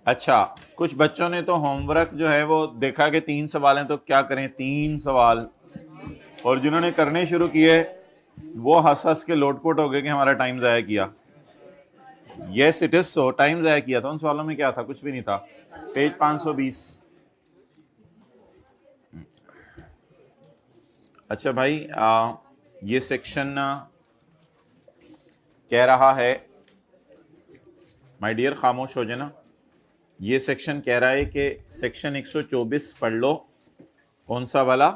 अच्छा, कुछ बच्चों ने तो होमवर्क जो है वो देखा कि 3 सवाल हैं तो क्या करें 3 सवाल, और जिन्होंने करने शुरू किए वो हंस हंस के लोटपोट हो गए कि हमारा टाइम जाया किया। Yes it is so, time जाया किया था। उन सवालों में क्या था? कुछ भी नहीं था। पेज 520। अच्छा भाई, ये सेक्शन कह रहा है, माय डियर खामोश हो जाना, ये सेक्शन कह रहा है कि सेक्शन 124 पढ़ लो। कौन सा वाला?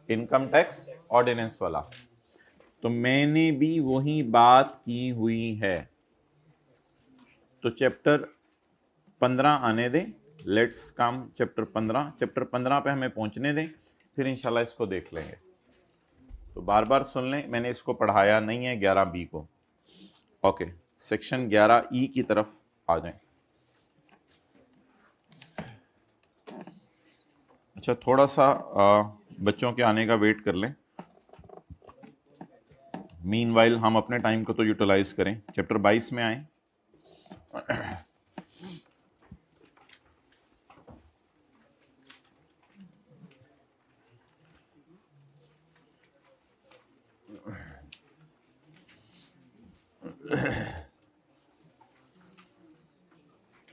इनकम टैक्स ऑर्डिनेंस वाला। तो मैंने भी वही बात की हुई है। तो चैप्टर 15 आने दें, लेट्स कम चैप्टर 15। चैप्टर 15 पे हमें पहुंचने दें, फिर इंशाल्लाह इसको देख लेंगे। तो बार बार सुन लें, मैंने इसको पढ़ाया नहीं है 11B को। ओके, सेक्शन 11E की तरफ आ जाएं। अच्छा, थोड़ा सा बच्चों के आने का वेट कर लें। मीनवाइल हम अपने टाइम को तो यूटिलाइज करें। चैप्टर 22 में आए।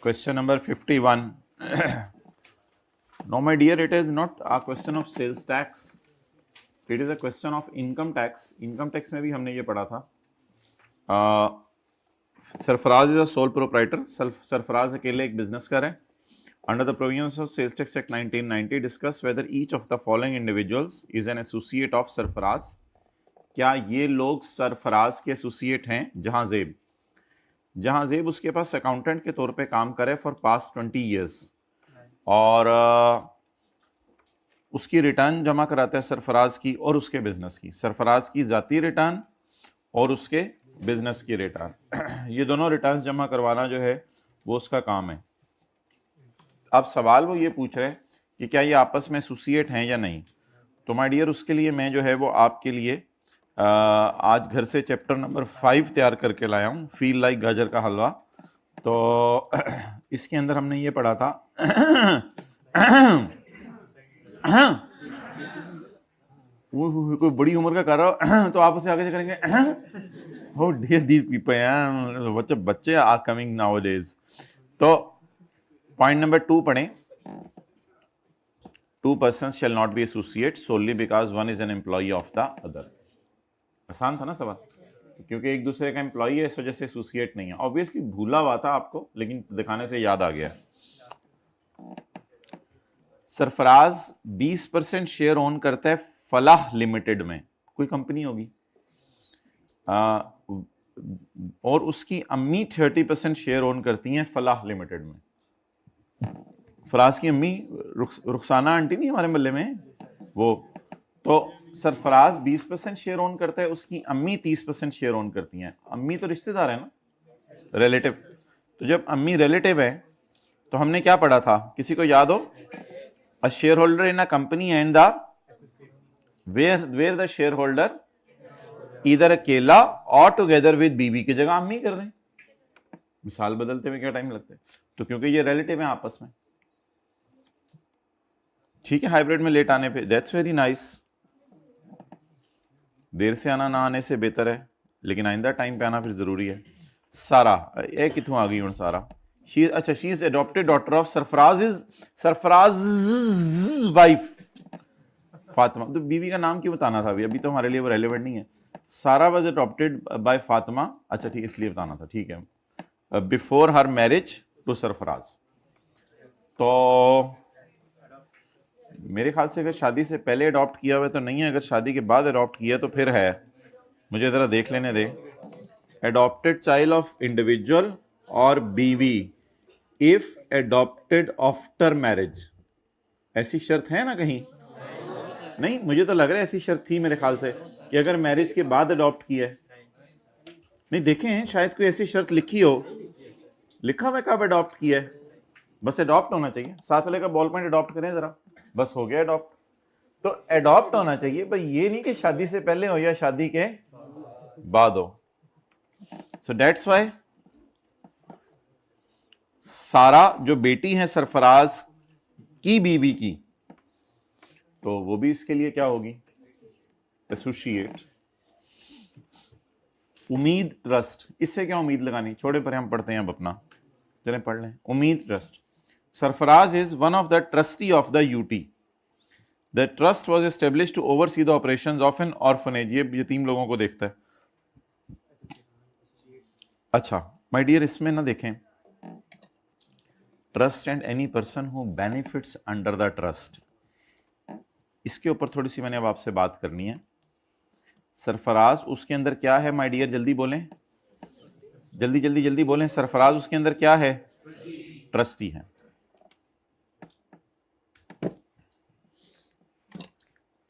Question number 51. No, my dear, it is not a question of sales tax. It is a question of income tax. Income tax में भी हमने ये पढ़ा था। Sarfaraz is a sole proprietor. Sarfaraz अकेले एक बिजनेस कर है। Under the provisions of Sales Tax Act 1990, discuss whether each of the following individuals is an associate of Sarfaraz. क्या ये लोग सरफराज के एसोसिएट हैं? जहां जेब उसके पास अकाउंटेंट के तौर पे काम करे फॉर पास्ट 20 ईयर्स, और उसकी रिटर्न जमा कराता है सरफराज की और उसके बिजनेस की। सरफराज की जाती रिटर्न और उसके बिजनेस की रिटर्न, ये दोनों रिटर्न जमा करवाना जो है वो उसका काम है। अब सवाल वो ये पूछ रहे हैं कि क्या ये आपस में एसोसिएट हैं या नहीं। तो माय डियर, उसके लिए मैं जो है वो आपके लिए आज घर से चैप्टर नंबर 5 तैयार करके लाया हूँ, फील लाइक गाजर का हलवा। तो इसके अंदर हमने ये पढ़ा था वो कोई बड़ी उम्र का कर रहा हो तो आप उसे आगे से करेंगे हो डियर दीज पीपल, बच्चे आर कमिंग नाउअडेज। तो पॉइंट नंबर 2 पढ़ें। 2 persons shall not be associate solely because one is an employee of the other। आसान था ना सवाल, क्योंकि एक दूसरे का एम्प्लॉई है इस वजह से एसोसिएट नहीं है। ऑब्वियसली भूला हुआ था आपको, लेकिन दिखाने से याद आ गया। सरफराज 20% शेयर ओन करता है फलाह लिमिटेड में, कोई कंपनी होगी, और उसकी अम्मी 30% शेयर ओन करती हैं फलाह लिमिटेड में। फराज की अम्मी रुखसाना आंटी नहीं हमारे मोहल्ले में वो, तो सरफराज 20% शेयर ओन करता है, उसकी अम्मी 30% शेयर ओन करती हैं। अम्मी तो रिश्तेदार है ना, रिलेटिव। तो जब अम्मी रिलेटिव है तो हमने क्या पढ़ा था, किसी को याद हो? A shareholder in a company and the where the shareholder इधर अकेला और टुगेदर विद बीवी की जगह अम्मी कर दें। मिसाल बदलते हुए क्या टाइम लगता है? तो क्योंकि ये रिलेटिव है आपस में, ठीक है। हाइब्रिड में लेट आने पे दैट्स वेरी नाइस। देर से आना ना आने से बेहतर है, लेकिन आइंदा टाइम पे आना फिर जरूरी है। सारा ए कितों आ गई हूं सारा। शी, अच्छा, she is adopted daughter of Sarfaraz wife Fatima. तो बीवी का नाम क्यों बताना था अभी तो हमारे लिए वो रेलेवेंट नहीं है। सारा वाज एडॉप्टेड बाय फातिमा, अच्छा ठीक, इसलिए बताना था, ठीक है। Before her marriage to Sarfaraz. तो मेरे ख्याल से अगर शादी से पहले अडॉप्ट किया हुआ तो नहीं है, अगर शादी के बाद अडॉप्ट किया तो फिर है। मुझे जरा देख लेने दे। अडॉप्टेड चाइल्ड ऑफ इंडिविजुअल और बीवी इफ अडॉप्टेड आफ्टर मैरिज, ऐसी शर्त है ना कहीं? नहीं, मुझे तो लग रहा है ऐसी शर्त थी मेरे ख्याल से कि अगर मैरिज के बाद अडॉप्ट किया है। नहीं, देखें शायद कोई ऐसी शर्त लिखी हो, लिखा हुआ कब अडॉप्ट किया है। बस अडॉप्ट होना चाहिए। साथ वाले का बॉल पॉइंट अडॉप्ट करें जरा, बस हो गया अडॉप्ट। तो अडॉप्ट होना चाहिए भाई, ये नहीं कि शादी से पहले हो या शादी के बाद हो। सो दैट्स व्हाई सारा जो बेटी है सरफराज की बीवी की, तो वो भी इसके लिए क्या होगी? एसोसिएट। उम्मीद ट्रस्ट, इससे क्या उम्मीद लगानी, छोड़े पर हम पढ़ते हैं अब अपना, चलें पढ़ लें। उम्मीद trust, Sarfaraz is one of the trustee of the UT. The trust was establish to oversee the operations of an orphanage. ये यतीम लोगों को देखता है। अच्छा माय डियर, इसमें ना देखें trust and any person who benefits under the trust, इसके ऊपर थोड़ी सी मैंने अब आपसे बात करनी है। सरफराज उसके अंदर क्या है माय डियर, जल्दी बोलें, जल्दी जल्दी जल्दी बोलें। सरफराज उसके अंदर क्या है? ट्रस्टी है।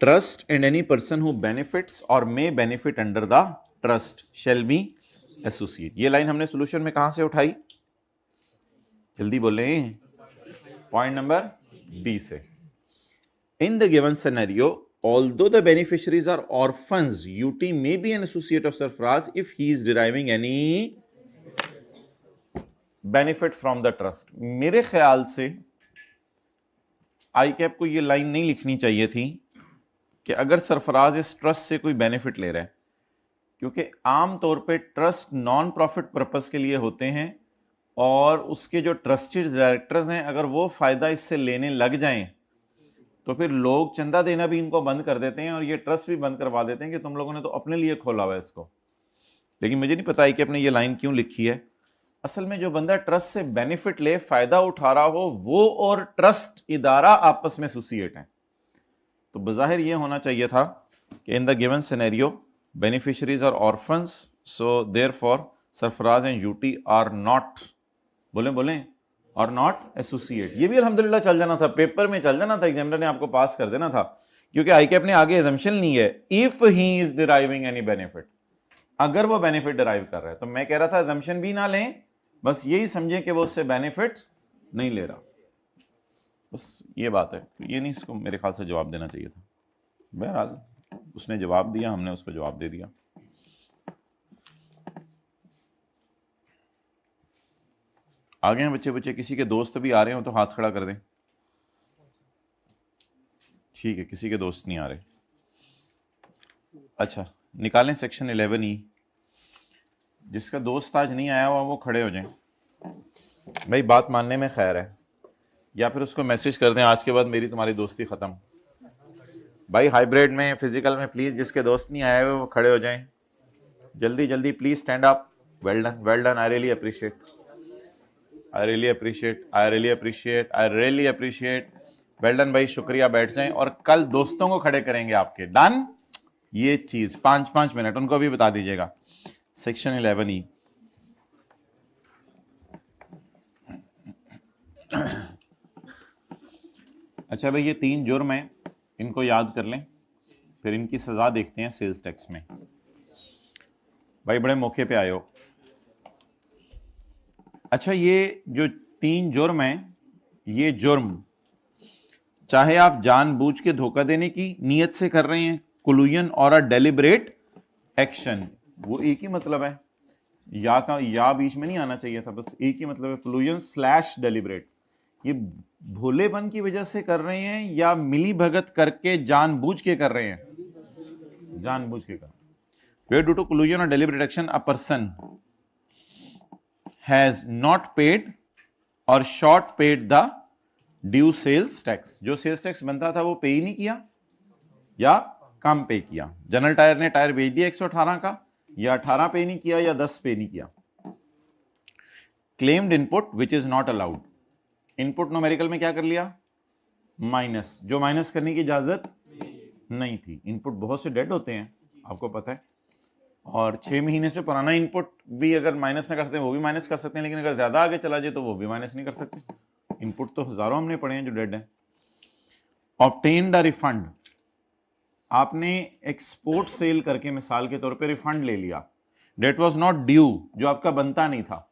Trust and any person who benefits और may benefit under the trust shall be associate. ये लाइन हमने सॉल्यूशन में कहां से उठाई? जल्दी बोलें, पॉइंट नंबर बी से। In the given scenario, although the beneficiaries are orphans, UT may be an associate of Sarfaraz if he is deriving any benefit from the trust. मेरे ख्याल से ICAP को ये लाइन नहीं लिखनी चाहिए थी कि अगर सरफराज इस ट्रस्ट से कोई बेनिफिट ले रहा है, क्योंकि आम तौर पे ट्रस्ट नॉन प्रॉफिट पर्पस के लिए होते हैं और उसके जो ट्रस्टेड डायरेक्टर्स हैं अगर वो फायदा इससे लेने लग जाएं तो फिर लोग चंदा देना भी इनको बंद कर देते हैं और ये ट्रस्ट भी बंद करवा देते हैं कि तुम लोगों ने तो अपने लिए खोला हुआ है इसको। लेकिन मुझे नहीं पता है कि आपने ये लाइन क्यों लिखी है। असल में जो बंदा ट्रस्ट से बेनिफिट ले, फायदा उठा रहा हो, वो और ट्रस्ट इदारा आपस में एसोसिएट हैं, तो बज़ाहिर ये होना चाहिए था कि in the given scenario beneficiaries are orphans, so therefore Sarfaraz and UT are not, बोलें और नॉट एसोसिएट। ये भी अल्हम्दुलिल्लाह चल जाना था, पेपर में चल जाना था, एग्जामिनर ने आपको पास कर देना था, क्योंकि आईकैप ने आगे एजम्पशन ली है if he is deriving any benefit, अगर वो बेनिफिट डिराइव कर रहा है। तो मैं कह रहा था एजम्पशन भी ना लें, बस यही समझें कि वो उससे बेनिफिट नहीं ले रहा, बस ये बात है। तो ये नहीं, इसको मेरे ख्याल से जवाब देना चाहिए था। बहरहाल उसने जवाब दिया, हमने उसको जवाब दे दिया। आगे हैं बच्चे, किसी के दोस्त भी आ रहे हो तो हाथ खड़ा कर दें। ठीक है, किसी के दोस्त नहीं आ रहे। अच्छा, निकालें सेक्शन 11E। जिसका दोस्त आज नहीं आया हुआ वो खड़े हो जाएं। भाई बात मानने में खैर है, या फिर उसको मैसेज कर दें आज के बाद मेरी तुम्हारी दोस्ती ख़त्म। भाई हाइब्रिड में, फिजिकल में प्लीज़ जिसके दोस्त नहीं आए हुए वो खड़े हो जाएं जल्दी जल्दी, please stand up. Well done, I really appreciate, I really appreciate. Well done भाई, शुक्रिया। बैठ जाएं और कल दोस्तों को खड़े करेंगे आपके। डन, ये चीज 5-5 मिनट उनको भी बता दीजिएगा। Section 11E। अच्छा भाई, ये 3 जुर्म हैं, इनको याद कर लें, फिर इनकी सजा देखते हैं सेल्स टैक्स में। भाई बड़े मौके पे आए हो। अच्छा, ये जो 3 जुर्म हैं, ये जुर्म चाहे आप जानबूझ के धोखा देने की नीयत से कर रहे हैं, कोलूजन और अ डेलिब्रेट एक्शन, वो एक ही मतलब है। या का या बीच में नहीं आना चाहिए था, बस एक ही मतलब है, कोलूजन / डेलिब्रेट। ये भोलेपन की वजह से कर रहे हैं या मिली भगत करके जानबूझ के कर रहे हैं? जानबूझ के कर। वेयर ड्यू टू कोलूजन और deliberate action a person has not paid और short paid the due sales tax. जो सेल्स टैक्स बनता था वो पे ही नहीं किया या कम पे किया। जनरल टायर ने टायर बेच दिया 118 का, या 18 पे नहीं किया या 10 पे नहीं किया। Claimed input which is not allowed, input numerical में क्या कर लिया? माइनस, जो माइनस करने की इजाजत नहीं थी। इनपुट बहुत से डेड होते हैं, आपको पता है, और 6 महीने से पुराना इनपुट भी अगर माइनस ना कर सकते हैं वो भी माइनस कर सकते हैं, लेकिन अगर ज्यादा आगे चला जाए तो वो भी माइनस नहीं कर सकते। इनपुट तो हजारों हमने पढ़े हैं जो डेड है। ऑब्टेन्ड अ रिफंड, आपने एक्सपोर्ट सेल करके मिसाल के तौर पे रिफंड ले लिया, डेट वाज नॉट ड्यू, जो आपका बनता नहीं था।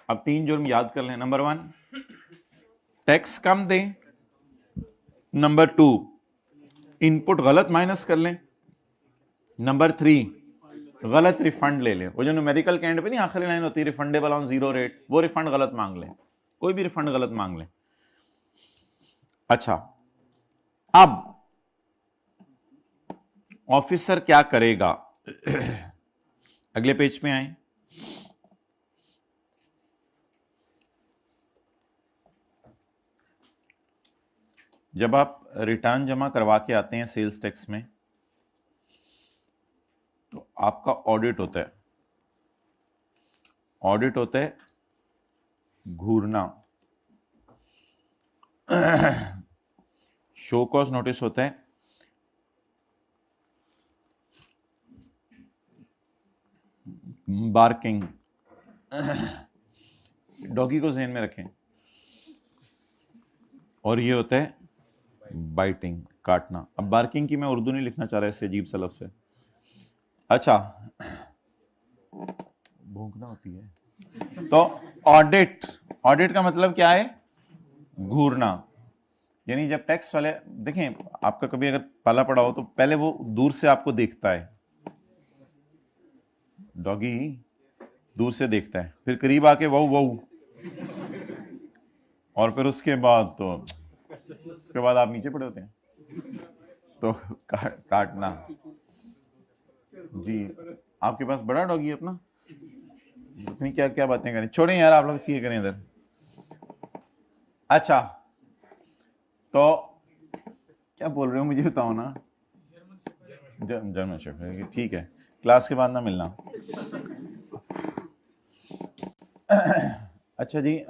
अब 3 जुर्म याद कर लें। नंबर 1, टैक्स कम दें। नंबर 2, इनपुट गलत माइनस कर लें। नंबर 3, गलत रिफंड ले लें। वो जो न्यूमेरिकल के एंड पे नहीं आखिरी लाइन होती है रिफंडेबल ऑन जीरो रेट, वो रिफंड गलत मांग लें, कोई भी रिफंड गलत मांग लें। अच्छा, अब ऑफिसर क्या करेगा? अगले पेज पे आए। जब आप रिटर्न जमा करवा के आते हैं सेल्स टैक्स में, तो आपका ऑडिट होता है। ऑडिट होता है घूरना, शो कॉज नोटिस होता है, बार्किंग, डॉगी को ज़हन में रखें, और ये होता है बाइटिंग, काटना। अब बार्किंग की मैं उर्दू नहीं लिखना चाह रहा इससे अजीब सा लफ्ज़ है। अच्छा, भौंकना होती है। तो ऑडिट, ऑडिट का मतलब क्या है? घूरना। यानी जब टैक्स वाले, देखें आपका कभी अगर पाला पड़ा हो तो पहले वो दूर से आपको देखता है, डॉगी दूर से देखता है, फिर करीब आके वाऊ वाऊ, और फिर उसके बाद तो उसके बाद आप नीचे पड़े होते हैं। तो काटना जी। आपके पास बड़ा डॉगी है अपना? इतनी क्या क्या बातें करें, छोड़ें यार, आप लोग सीखे करें इधर। अच्छा, तो क्या बोल रहे हो मुझे बताओ ना। जर्मन शेफर्ड, ठीक है, क्लास के बाद ना मिलना। अच्छा जी,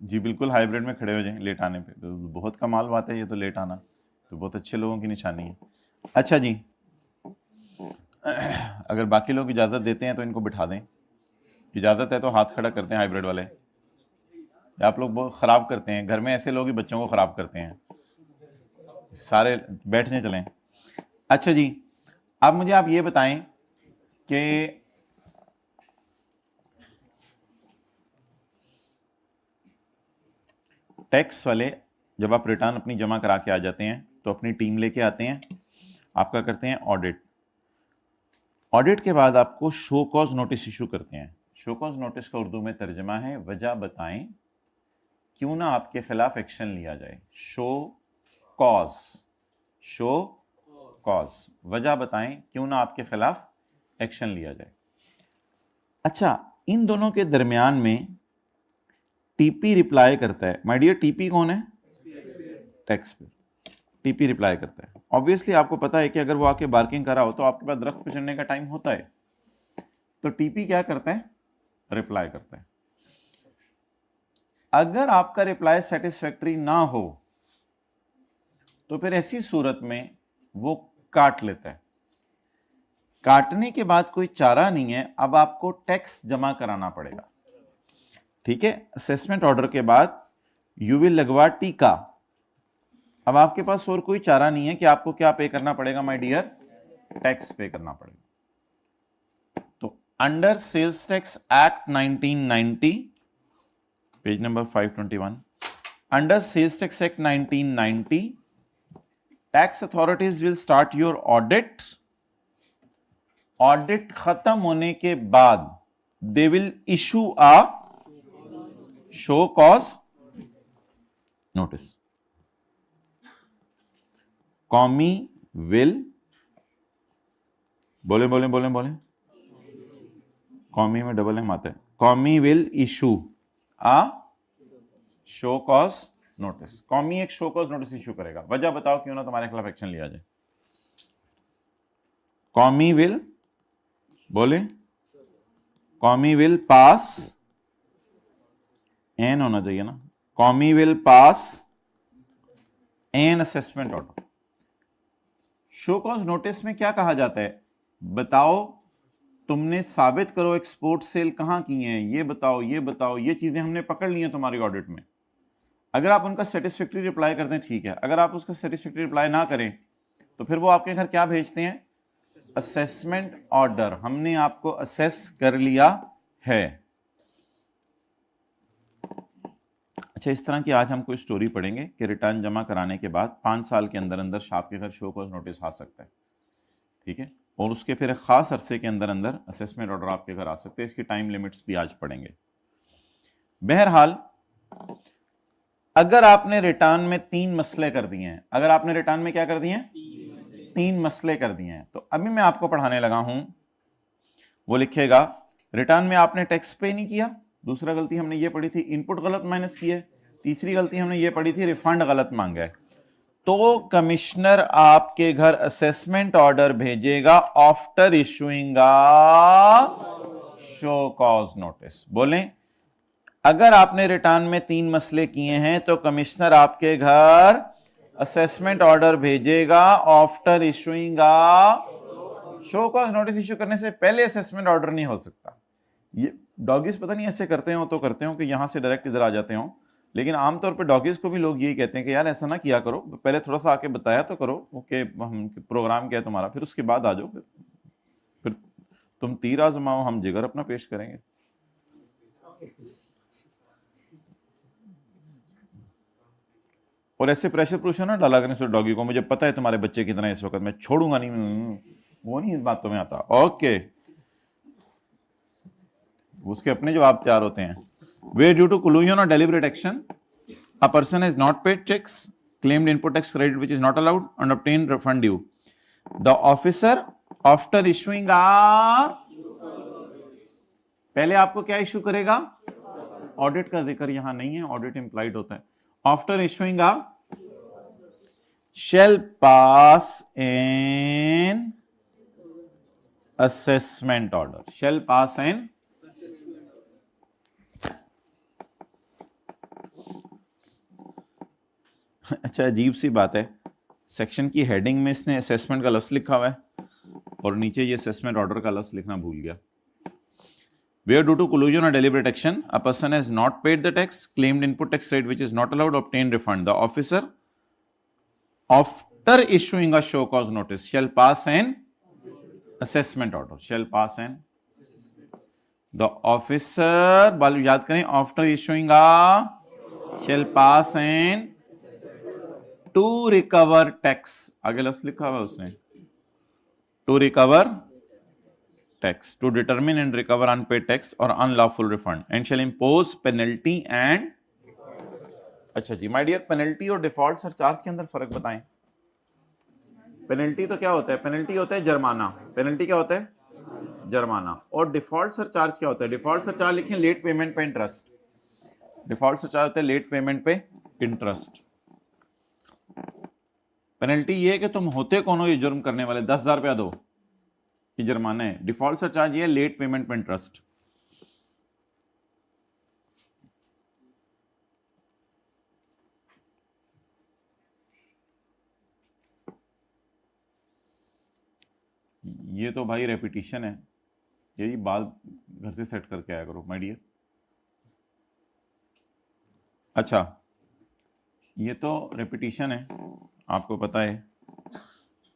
जी बिल्कुल हाइब्रिड में खड़े हो जाएं लेट आने पे, तो बहुत कमाल बात है ये, तो लेट आना तो बहुत अच्छे लोगों की निशानी है। अच्छा जी, अगर बाकी लोग इजाज़त देते हैं तो इनको बिठा दें, इजाज़त है तो हाथ खड़ा करते हैं हाइब्रिड वाले। आप लोग बहुत ख़राब करते हैं, घर में ऐसे लोग ही बच्चों को ख़राब करते हैं। सारे बैठने चलें। अच्छा जी, अब मुझे आप ये बताएं कि टैक्स वाले जब आप रिटर्न अपनी जमा करा के आ जाते हैं तो अपनी टीम लेके आते हैं, आपका करते हैं ऑडिट। ऑडिट के बाद आपको शो कॉज नोटिस इशू करते हैं। शो कॉज नोटिस का उर्दू में तर्जमा है वजह बताएं क्यों ना आपके खिलाफ एक्शन लिया जाए। शो कॉज, शो कॉज, वजह बताएं क्यों ना आपके खिलाफ एक्शन लिया जाए। अच्छा, इन दोनों के दरमियान में टीपी रिप्लाई करता है। माय डियर, टीपी कौन है? टैक्स पे टीपी रिप्लाई करता है। ऑब्वियसली आपको पता है कि अगर वो आके बार्किंग करा हो तो आपके पास दरख्त पे चढ़ने का टाइम होता है, तो टीपी क्या करता है? रिप्लाई करता है। अगर आपका रिप्लाई सेटिस्फैक्टरी ना हो तो फिर ऐसी सूरत में वो काट लेता है। काटने के बाद कोई चारा नहीं है, अब आपको टैक्स जमा कराना पड़ेगा। ठीक है, असेसमेंट ऑर्डर के बाद यू विल लगवा टीका। अब आपके पास और कोई चारा नहीं है कि आपको क्या पे करना पड़ेगा माय डियर? टैक्स पे करना पड़ेगा। तो under sales tax act 1990, page number 521, under sales tax act 1990, tax authorities will start your audit. Audit खत्म होने के बाद they will issue a show cause notice. कॉमी विल, बोले बोले बोले बोले, कॉमी में डबल एम आता है। कॉमी will issue a show cause notice. कॉमी एक शो कॉज नोटिस इशू करेगा, वजह बताओ क्यों ना तुम्हारे खिलाफ एक्शन लिया जाए। कॉमी विल, बोले, कॉमी विल पास, एन होना चाहिए ना, कॉमी will pass an assessment order. Show cause notice में क्या कहा जाता है? बताओ, तुमने साबित करो एक्सपोर्ट सेल कहां की है, ये बताओ ये बताओ, ये चीजें हमने पकड़ ली हैं तुम्हारी ऑडिट में। अगर आप उनका सेटिस्फैक्टरी रिप्लाई करते हैं ठीक है, अगर आप उसका सेटिस्फैक्टरी रिप्लाई ना करें तो फिर वो आपके घर क्या भेजते हैं? असेसमेंट ऑर्डर, हमने आपको असेस कर लिया है। अच्छा, इस तरह की आज हम कोई स्टोरी पढ़ेंगे कि रिटर्न जमा कराने के बाद 5 साल के अंदर अंदर आपके घर शो कॉज नोटिस आ सकता है, ठीक है, और उसके फिर एक ख़ास अरसे के अंदर अंदर असेसमेंट ऑर्डर आपके घर आ सकते हैं। इसकी टाइम लिमिट्स भी आज पढ़ेंगे। बहरहाल, अगर आपने रिटर्न में 3 मसले कर दिए हैं, अगर आपने रिटर्न में क्या कर दिए हैं, 3 मसले कर दिए हैं, तो अभी मैं आपको पढ़ाने लगा हूं, वो लिखेगा रिटर्न में आपने टैक्स पे नहीं किया, दूसरा गलती हमने ये पढ़ी थी इनपुट गलत माइनस की है, तीसरी गलती हमने ये पढ़ी थी रिफंड गलत मांगा है, तो कमिश्नर आपके घर असेसमेंट ऑर्डर भेजेगा after issuing show cause notice. बोलें, अगर आपने रिटर्न में 3 मसले किए हैं तो कमिश्नर आपके घर असेसमेंट ऑर्डर भेजेगा after issuing show cause notice. Issue करने से पहले असेसमेंट ऑर्डर नहीं हो सकता। ये डॉगीज पता नहीं ऐसे करते हो तो करते हो कि यहां से डायरेक्ट इधर आ जाते हो, लेकिन आमतौर पे डॉगीज को भी लोग यही कहते हैं कि यार ऐसा ना किया करो, पहले थोड़ा सा आके बताया तो करो ओके हम प्रोग्राम क्या है तुम्हारा, फिर उसके बाद आ जाओ, फिर तुम तीर आजमाओ, हम जिगर अपना पेश करेंगे। और ऐसे प्रेशर प्रूशर ना डाला करने से डॉगी को, मुझे पता है तुम्हारे बच्चे कितना है इस वक्त, मैं छोड़ूंगा नहीं, वो नहीं इस बातों में आता। ओके, उसके अपने जवाब तैयार होते हैं। Where due to collusion or deliberate action, a person has not paid checks, claimed input tax credit which is not allowed, and obtained refund due. The officer, after issuing पहले आपको क्या इशू करेगा, ऑडिट का जिक्र यहां नहीं है, audit implied होता है। After issuing shall pass an assessment order, shall pass an अच्छा, अजीब सी बात है, सेक्शन की हेडिंग में इसने असेसमेंट का लफ्ज लिखा हुआ है और नीचे ये असेसमेंट ऑर्डर का लफ्ज लिखना भूल गया। Where due to collusion or deliberate action, a person has not paid the tax, claimed input tax rate which is not allowed, obtained refund. The officer, after issuing a show cause notice, shall pass an assessment order. Shall pass an. The officer, बाल याद करें, after issuing a shall pass an to recover tax. आगे लफ्ज लिखा हुआ है उसने, to recover tax, to determine and recover unpaid tax or unlawful refund, and shall impose penalty and अच्छा जी माय डियर, पेनल्टी और डिफॉल्ट सरचार्ज के अंदर फर्क बताएं। पेनल्टी तो क्या होता है, पेनल्टी होता है जुर्माना, पेनल्टी क्या होता है, जुर्माना, और डिफॉल्ट सरचार्ज क्या होता है, डिफॉल्ट सरचार्ज लिखें लेट पेमेंट पे इंटरेस्ट, डिफॉल्ट सरचार्ज होता है लेट पेमेंट पे इंटरेस्ट। पेनल्टी ये है कि तुम होते कौन हो ये जुर्म करने वाले, 10,000 रुपया दो, ये जुर्माना है। डिफॉल्ट सरचार्ज ये लेट पेमेंट पे इंटरेस्ट। ये तो भाई रेपिटिशन है, यही बात घर से सेट करके आया करो माय डियर। अच्छा, ये तो रेपिटिशन है, आपको पता है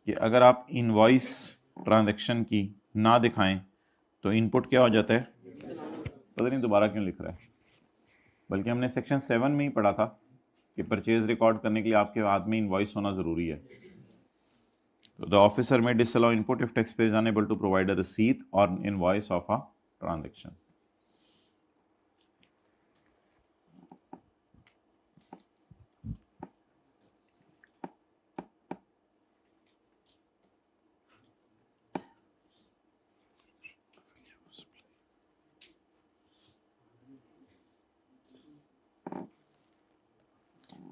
कि अगर आप इनवॉइस ट्रांजैक्शन की ना दिखाएं तो इनपुट क्या हो जाता है, पता नहीं दोबारा क्यों लिख रहा है, बल्कि हमने सेक्शन 7 में ही पढ़ा था कि परचेज रिकॉर्ड करने के लिए आपके हाथ में इनवॉइस होना ज़रूरी है। तो the officer may disallow input if taxpayer is unable to provide a receipt or invoice of a transaction.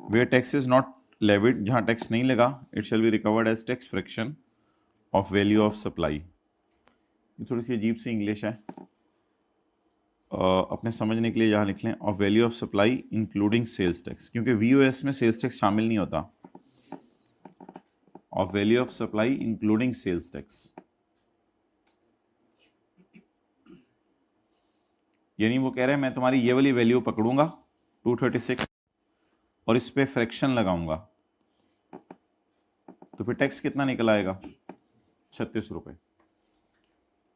Where tax is not levied, जहां टैक्स नहीं लगा, it shall be recovered as tax fraction of value of supply. ये थोड़ी सी अजीब सी English है, अपने समझने के लिए यहाँ लिख लें of value of supply including sales tax, क्योंकि वीओएस में सेल्स टैक्स शामिल नहीं होता। Of value of supply including sales tax, यानी वो कह रहे हैं मैं तुम्हारी ये वाली वैल्यू पकड़ूंगा 236 और इस पे फ्रैक्शन लगाऊंगा, तो फिर टैक्स कितना निकल आएगा, 36 रुपए।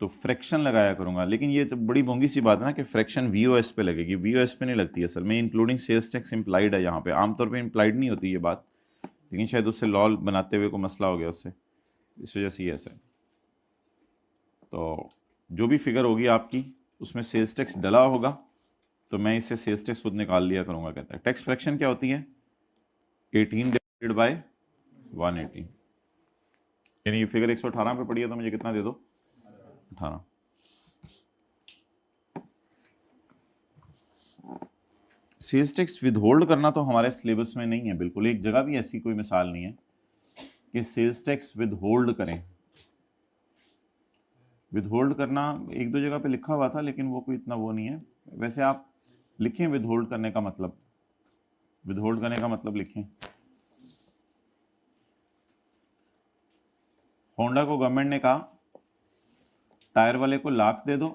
तो फ्रैक्शन लगाया करूंगा, लेकिन ये तो बड़ी बोंगी सी बात है ना कि फ्रैक्शन वीओएस पे लगेगी। वीओएस पे नहीं लगती असल में, इंक्लूडिंग सेल्स टैक्स इम्प्लाइड है यहाँ पे। आमतौर पे इम्प्लाइड नहीं होती ये बात, लेकिन शायद उससे लॉ बनाते हुए कोई मसला हो गया उससे, इस वजह से ये ऐसा है। तो जो भी फिगर होगी आपकी उसमें सेल्स टैक्स डला होगा, तो मैं इससे सेल्स टैक्स खुद निकाल लिया करूंगा। कहता है टैक्स फ्रैक्शन क्या होती है, 18 डिवाइडेड बाय 180, यानी ये फिगर 118 पे पड़ी है, तो मुझे कितना दे दो, 18। सेल्स टैक्स विदहोल्ड करना तो हमारे सिलेबस में नहीं है बिल्कुल, एक जगह भी ऐसी कोई मिसाल नहीं है कि सेल्स टैक्स विदहोल्ड करें। विदहोल्ड करना एक दो जगह पे लिखा हुआ था, लेकिन वो कोई इतना वो नहीं है। वैसे आप लिखें विदहोल्ड करने का मतलब, विदहोल्ड करने का मतलब लिखें, होंडा को गवर्नमेंट ने कहा टायर वाले को लाख दे दो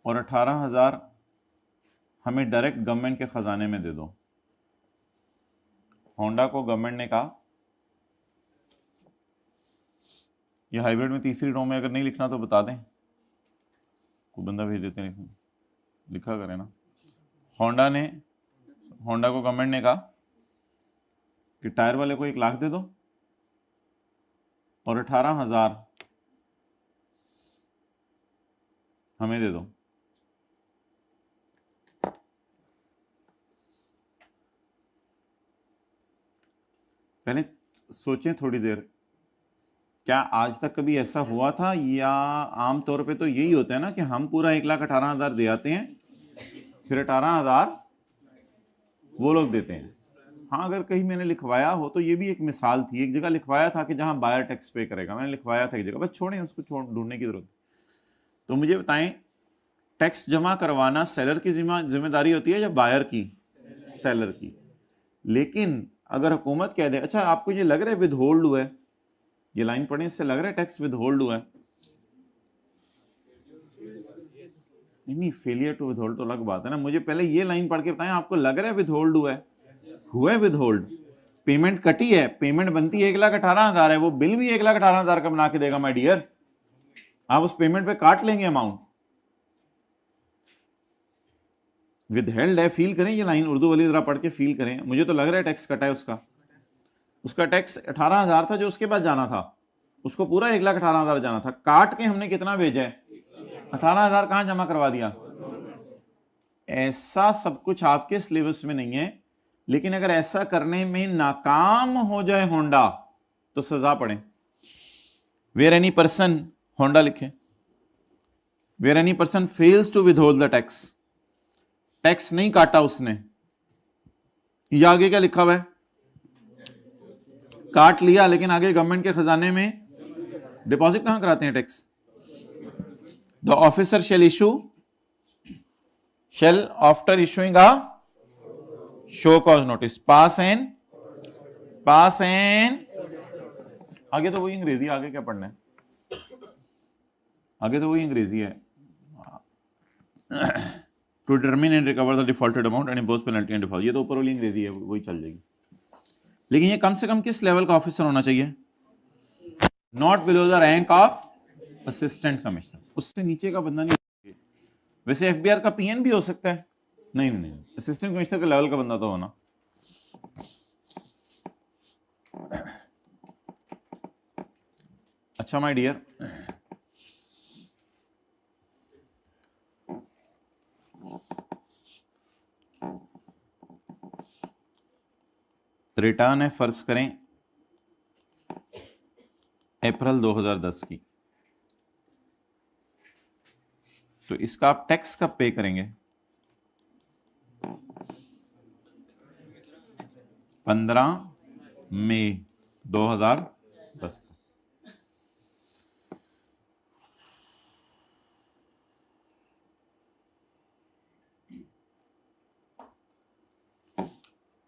और 18,000 हमें डायरेक्ट गवर्नमेंट के खजाने में दे दो। होंडा को गवर्नमेंट ने कहा, ये हाइब्रिड में तीसरी रो में अगर नहीं लिखना तो बता दें, कोई बंदा भेज देते हैं, लिखा करें ना। होंडा को गवर्नमेंट ने कहा कि टायर वाले को 1 लाख दे दो और 18,000 हमें दे दो। पहले सोचें थोड़ी देर, क्या आज तक कभी ऐसा हुआ था, या आम तौर पे तो यही होता है ना कि हम पूरा 1,18,000 दे आते हैं, फिर 18,000 वो लोग देते हैं। हाँ, अगर कहीं मैंने लिखवाया हो तो ये भी एक मिसाल थी, एक जगह लिखवाया था कि जहां बायर टैक्स पे करेगा, मैंने लिखवाया था एक जगह, बस छोड़ें उसको, ढूंढने की जरूरत। तो मुझे बताएं, टैक्स जमा करवाना सेलर की जिम्मेदारी होती है या बायर की, सेलर की। लेकिन अगर हुकूमत कह दे अच्छा आपको ये लग रहा है विद होल्ड हुआ है, ये लाइन पढ़े, इससे लग रहा है टैक्स विद होल्ड हुआ है, नहीं फेलियर टू विदहोल्ड तो अलग बात है ना। मुझे पहले ये लाइन पढ़ के बताएं आपको लग रहा है विदहोल्ड हुआ है विदहोल्ड, पेमेंट कटी है, पेमेंट बनती है 1,18,000 है, वो बिल भी 1,18,000 का बना के देगा माय डियर, आप उस पेमेंट पे काट लेंगे अमाउंट। विदहेल्ड है, फील करें ये लाइन, उर्दू वाली जरा पढ़ के फील करें। मुझे तो लग रहा है टैक्स कटा है उसका टैक्स 18,000 था जो उसके बाद जाना था, उसको पूरा 1,18,000 जाना था, काट के हमने कितना भेजा है, 18,000 कहां जमा करवा दिया। ऐसा सब कुछ आपके सिलेबस में नहीं है, लेकिन अगर ऐसा करने में नाकाम हो जाए होंडा तो सजा पड़े। वेयर एनी पर्सन, होंडा लिखे, where any person fails to withhold the tax, tax नहीं काटा उसने, ये आगे क्या लिखा हुआ है, काट लिया लेकिन आगे गवर्नमेंट के खजाने में डिपॉजिट कहां कराते हैं tax. The officer shall after issuing a show cause notice pass and आगे तो वही अंग्रेजी, आगे क्या पढ़ना है, आगे तो वही अंग्रेजी है। To determine and recover the defaulted amount and impose penalty and default, ये तो ऊपर वाली अंग्रेजी है, वही चल जाएगी। लेकिन ये कम से कम किस लेवल का ऑफिसर होना चाहिए, not below the rank of assistant commissioner, उससे नीचे का बंदा नहीं। वैसे एफबीआर का पीएन भी हो सकता है, नहीं, असिस्टेंट कमिश्नर के लेवल का बंदा तो होना। अच्छा माय डियर, रिटर्न है फर्ज करें अप्रैल 2010 की, तो इसका आप टैक्स कब पे करेंगे, 15 मई 2010।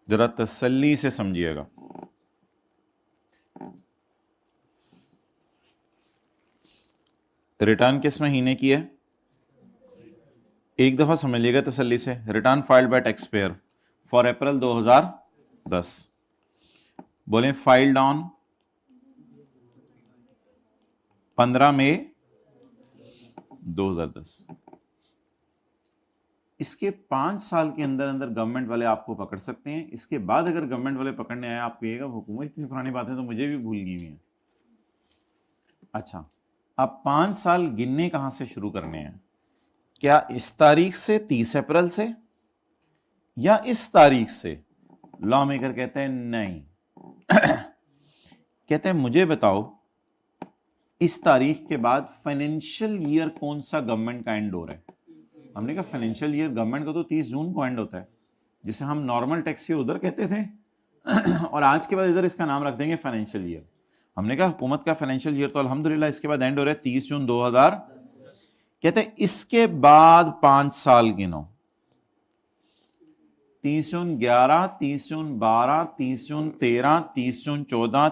जरा तसल्ली से समझिएगा, रिटर्न किस महीने की है, एक दफा समझ लीजिएगा तसल्ली से, return filed by tax payer for अप्रैल 2010, बोले फाइल्ड ऑन 15 मई 2010। इसके 5 साल के अंदर अंदर गवर्नमेंट वाले आपको पकड़ सकते हैं। इसके बाद अगर गवर्नमेंट वाले पकड़ने आए, आप कहिएगा हुकूमत इतनी पुरानी बातें तो मुझे भी भूल गई हुई हैं। अच्छा, अब 5 साल गिनने कहां से शुरू करने हैं? क्या इस तारीख से, 30 अप्रैल से, या इस तारीख से? लॉ मेकर कहते हैं नहीं। कहते हैं मुझे बताओ इस तारीख के बाद फाइनेंशियल ईयर कौन सा गवर्नमेंट का एंड हो रहा है? हमने कहा फाइनेंशियल ईयर गवर्नमेंट का तो 30 जून को एंड होता है, जिसे हम नॉर्मल टैक्स ईयर उधर कहते थे और आज के बाद इधर इसका नाम रख देंगे फाइनेंशियल ईयर। हमने कहा हुकूमत का फाइनेंशियल ईयर तो अल्हम्दुलिल्लाह इसके बाद एंड हो रहा है 30 जून 2000। कहते हैं इसके बाद 5 साल गिनो, 30 जून 11, 30 जून 12, 30 जून 13, 30 जून 14,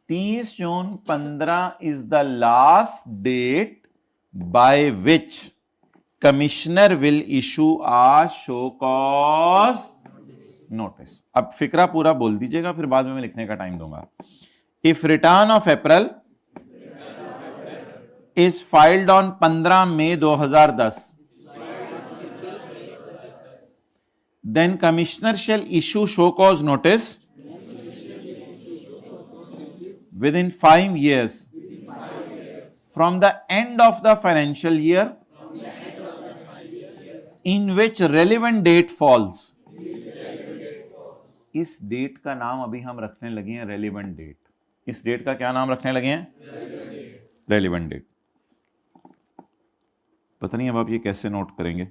30 जून 15 is the last date by which commissioner will issue a show cause notice। अब फिक्रा पूरा बोल दीजिएगा, फिर बाद में मैं लिखने का टाइम दूंगा। If return of April is filed on 15 मई 2010, then commissioner shall issue show cause notice within 5 years from the end of the financial year in which relevant date falls। इस डेट का नाम अभी हम रखने लगे हैं रेलिवेंट डेट। इस डेट का क्या नाम रखने लगे हैं? Relevant date. पता नहीं अब आप ये कैसे नोट करेंगे,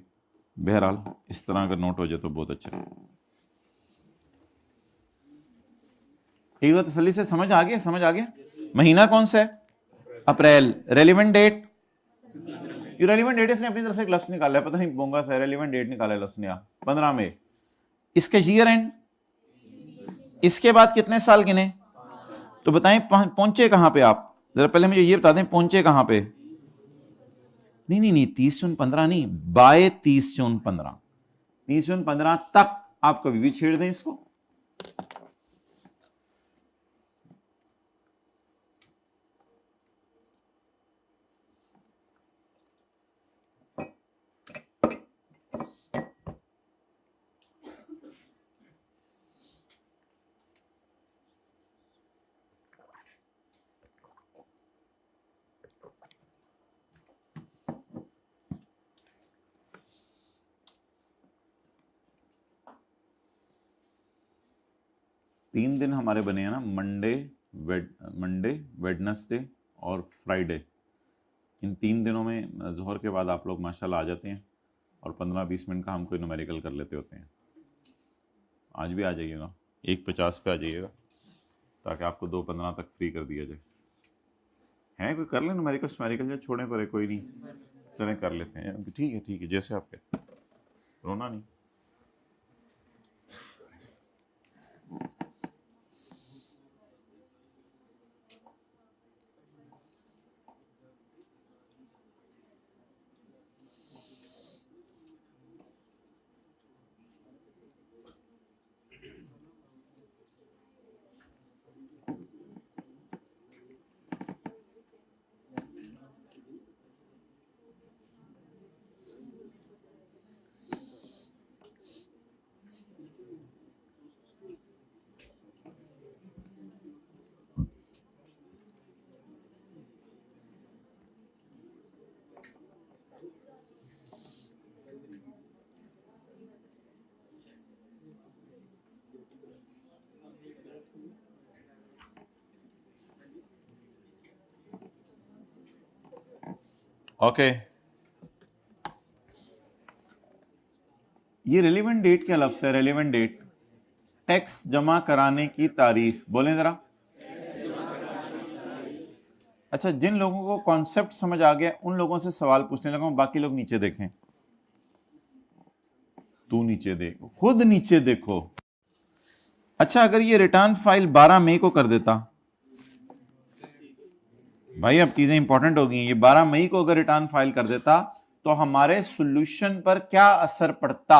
बहरहाल इस तरह अगर नोट हो जाए तो बहुत अच्छा है। एक बार तसल्ली से समझ आ गया? समझ आ गया? महीना कौन सा है? अप्रैल। रेलिवेंट डेट, ये रेलिवेंट डेट इसने अपनी तरफ से एक लफ्ज निकाला है, पता नहीं बोंगा सा रेलिवेंट डेट निकाला है लफ्ज ने, 15 मई। इसके ईयर एंड, इसके बाद कितने साल गिने? तो बताएं पहुंचे कहां पे आप? जरा पहले मुझे ये बता दें पहुंचे कहां पे? नहीं 30 जून 15 नहीं, बाय 30 जून 15। 30 जून 15 तक आप कभी भी छेड़ दें इसको। तीन दिन हमारे बने हैं ना, मंडे, वेडनेसडे और फ्राइडे। इन 3 दिनों में जोहर के बाद आप लोग माशाल्लाह आ जाते हैं और 15-20 मिनट का हम कोई न्यूमेरिकल कर लेते होते हैं। आज भी आ जाइएगा, 1:50 पे आ जाइएगा ताकि आपको 2:15 तक फ्री कर दिया जाए। है कोई कर ले न्यूमेरिकल या छोड़े पड़े, कोई नहीं, चलें कर लेते हैं। ठीक है जैसे आप कहते हैं, रोना नहीं। ओके ये रेलिवेंट डेट क्या लफ्ज़ है? रेलिवेंट डेट, टैक्स जमा कराने की तारीख। बोलें जरा। अच्छा, जिन लोगों को कॉन्सेप्ट समझ आ गया उन लोगों से सवाल पूछने लगा हूं, बाकी लोग नीचे देखें। तू नीचे देखो, खुद नीचे देखो। अच्छा, अगर ये रिटर्न फाइल 12 मई को कर देता, भाई अब चीजें इंपॉर्टेंट हो गई। ये 12 मई को अगर रिटर्न फाइल कर देता तो हमारे सॉल्यूशन पर क्या असर पड़ता?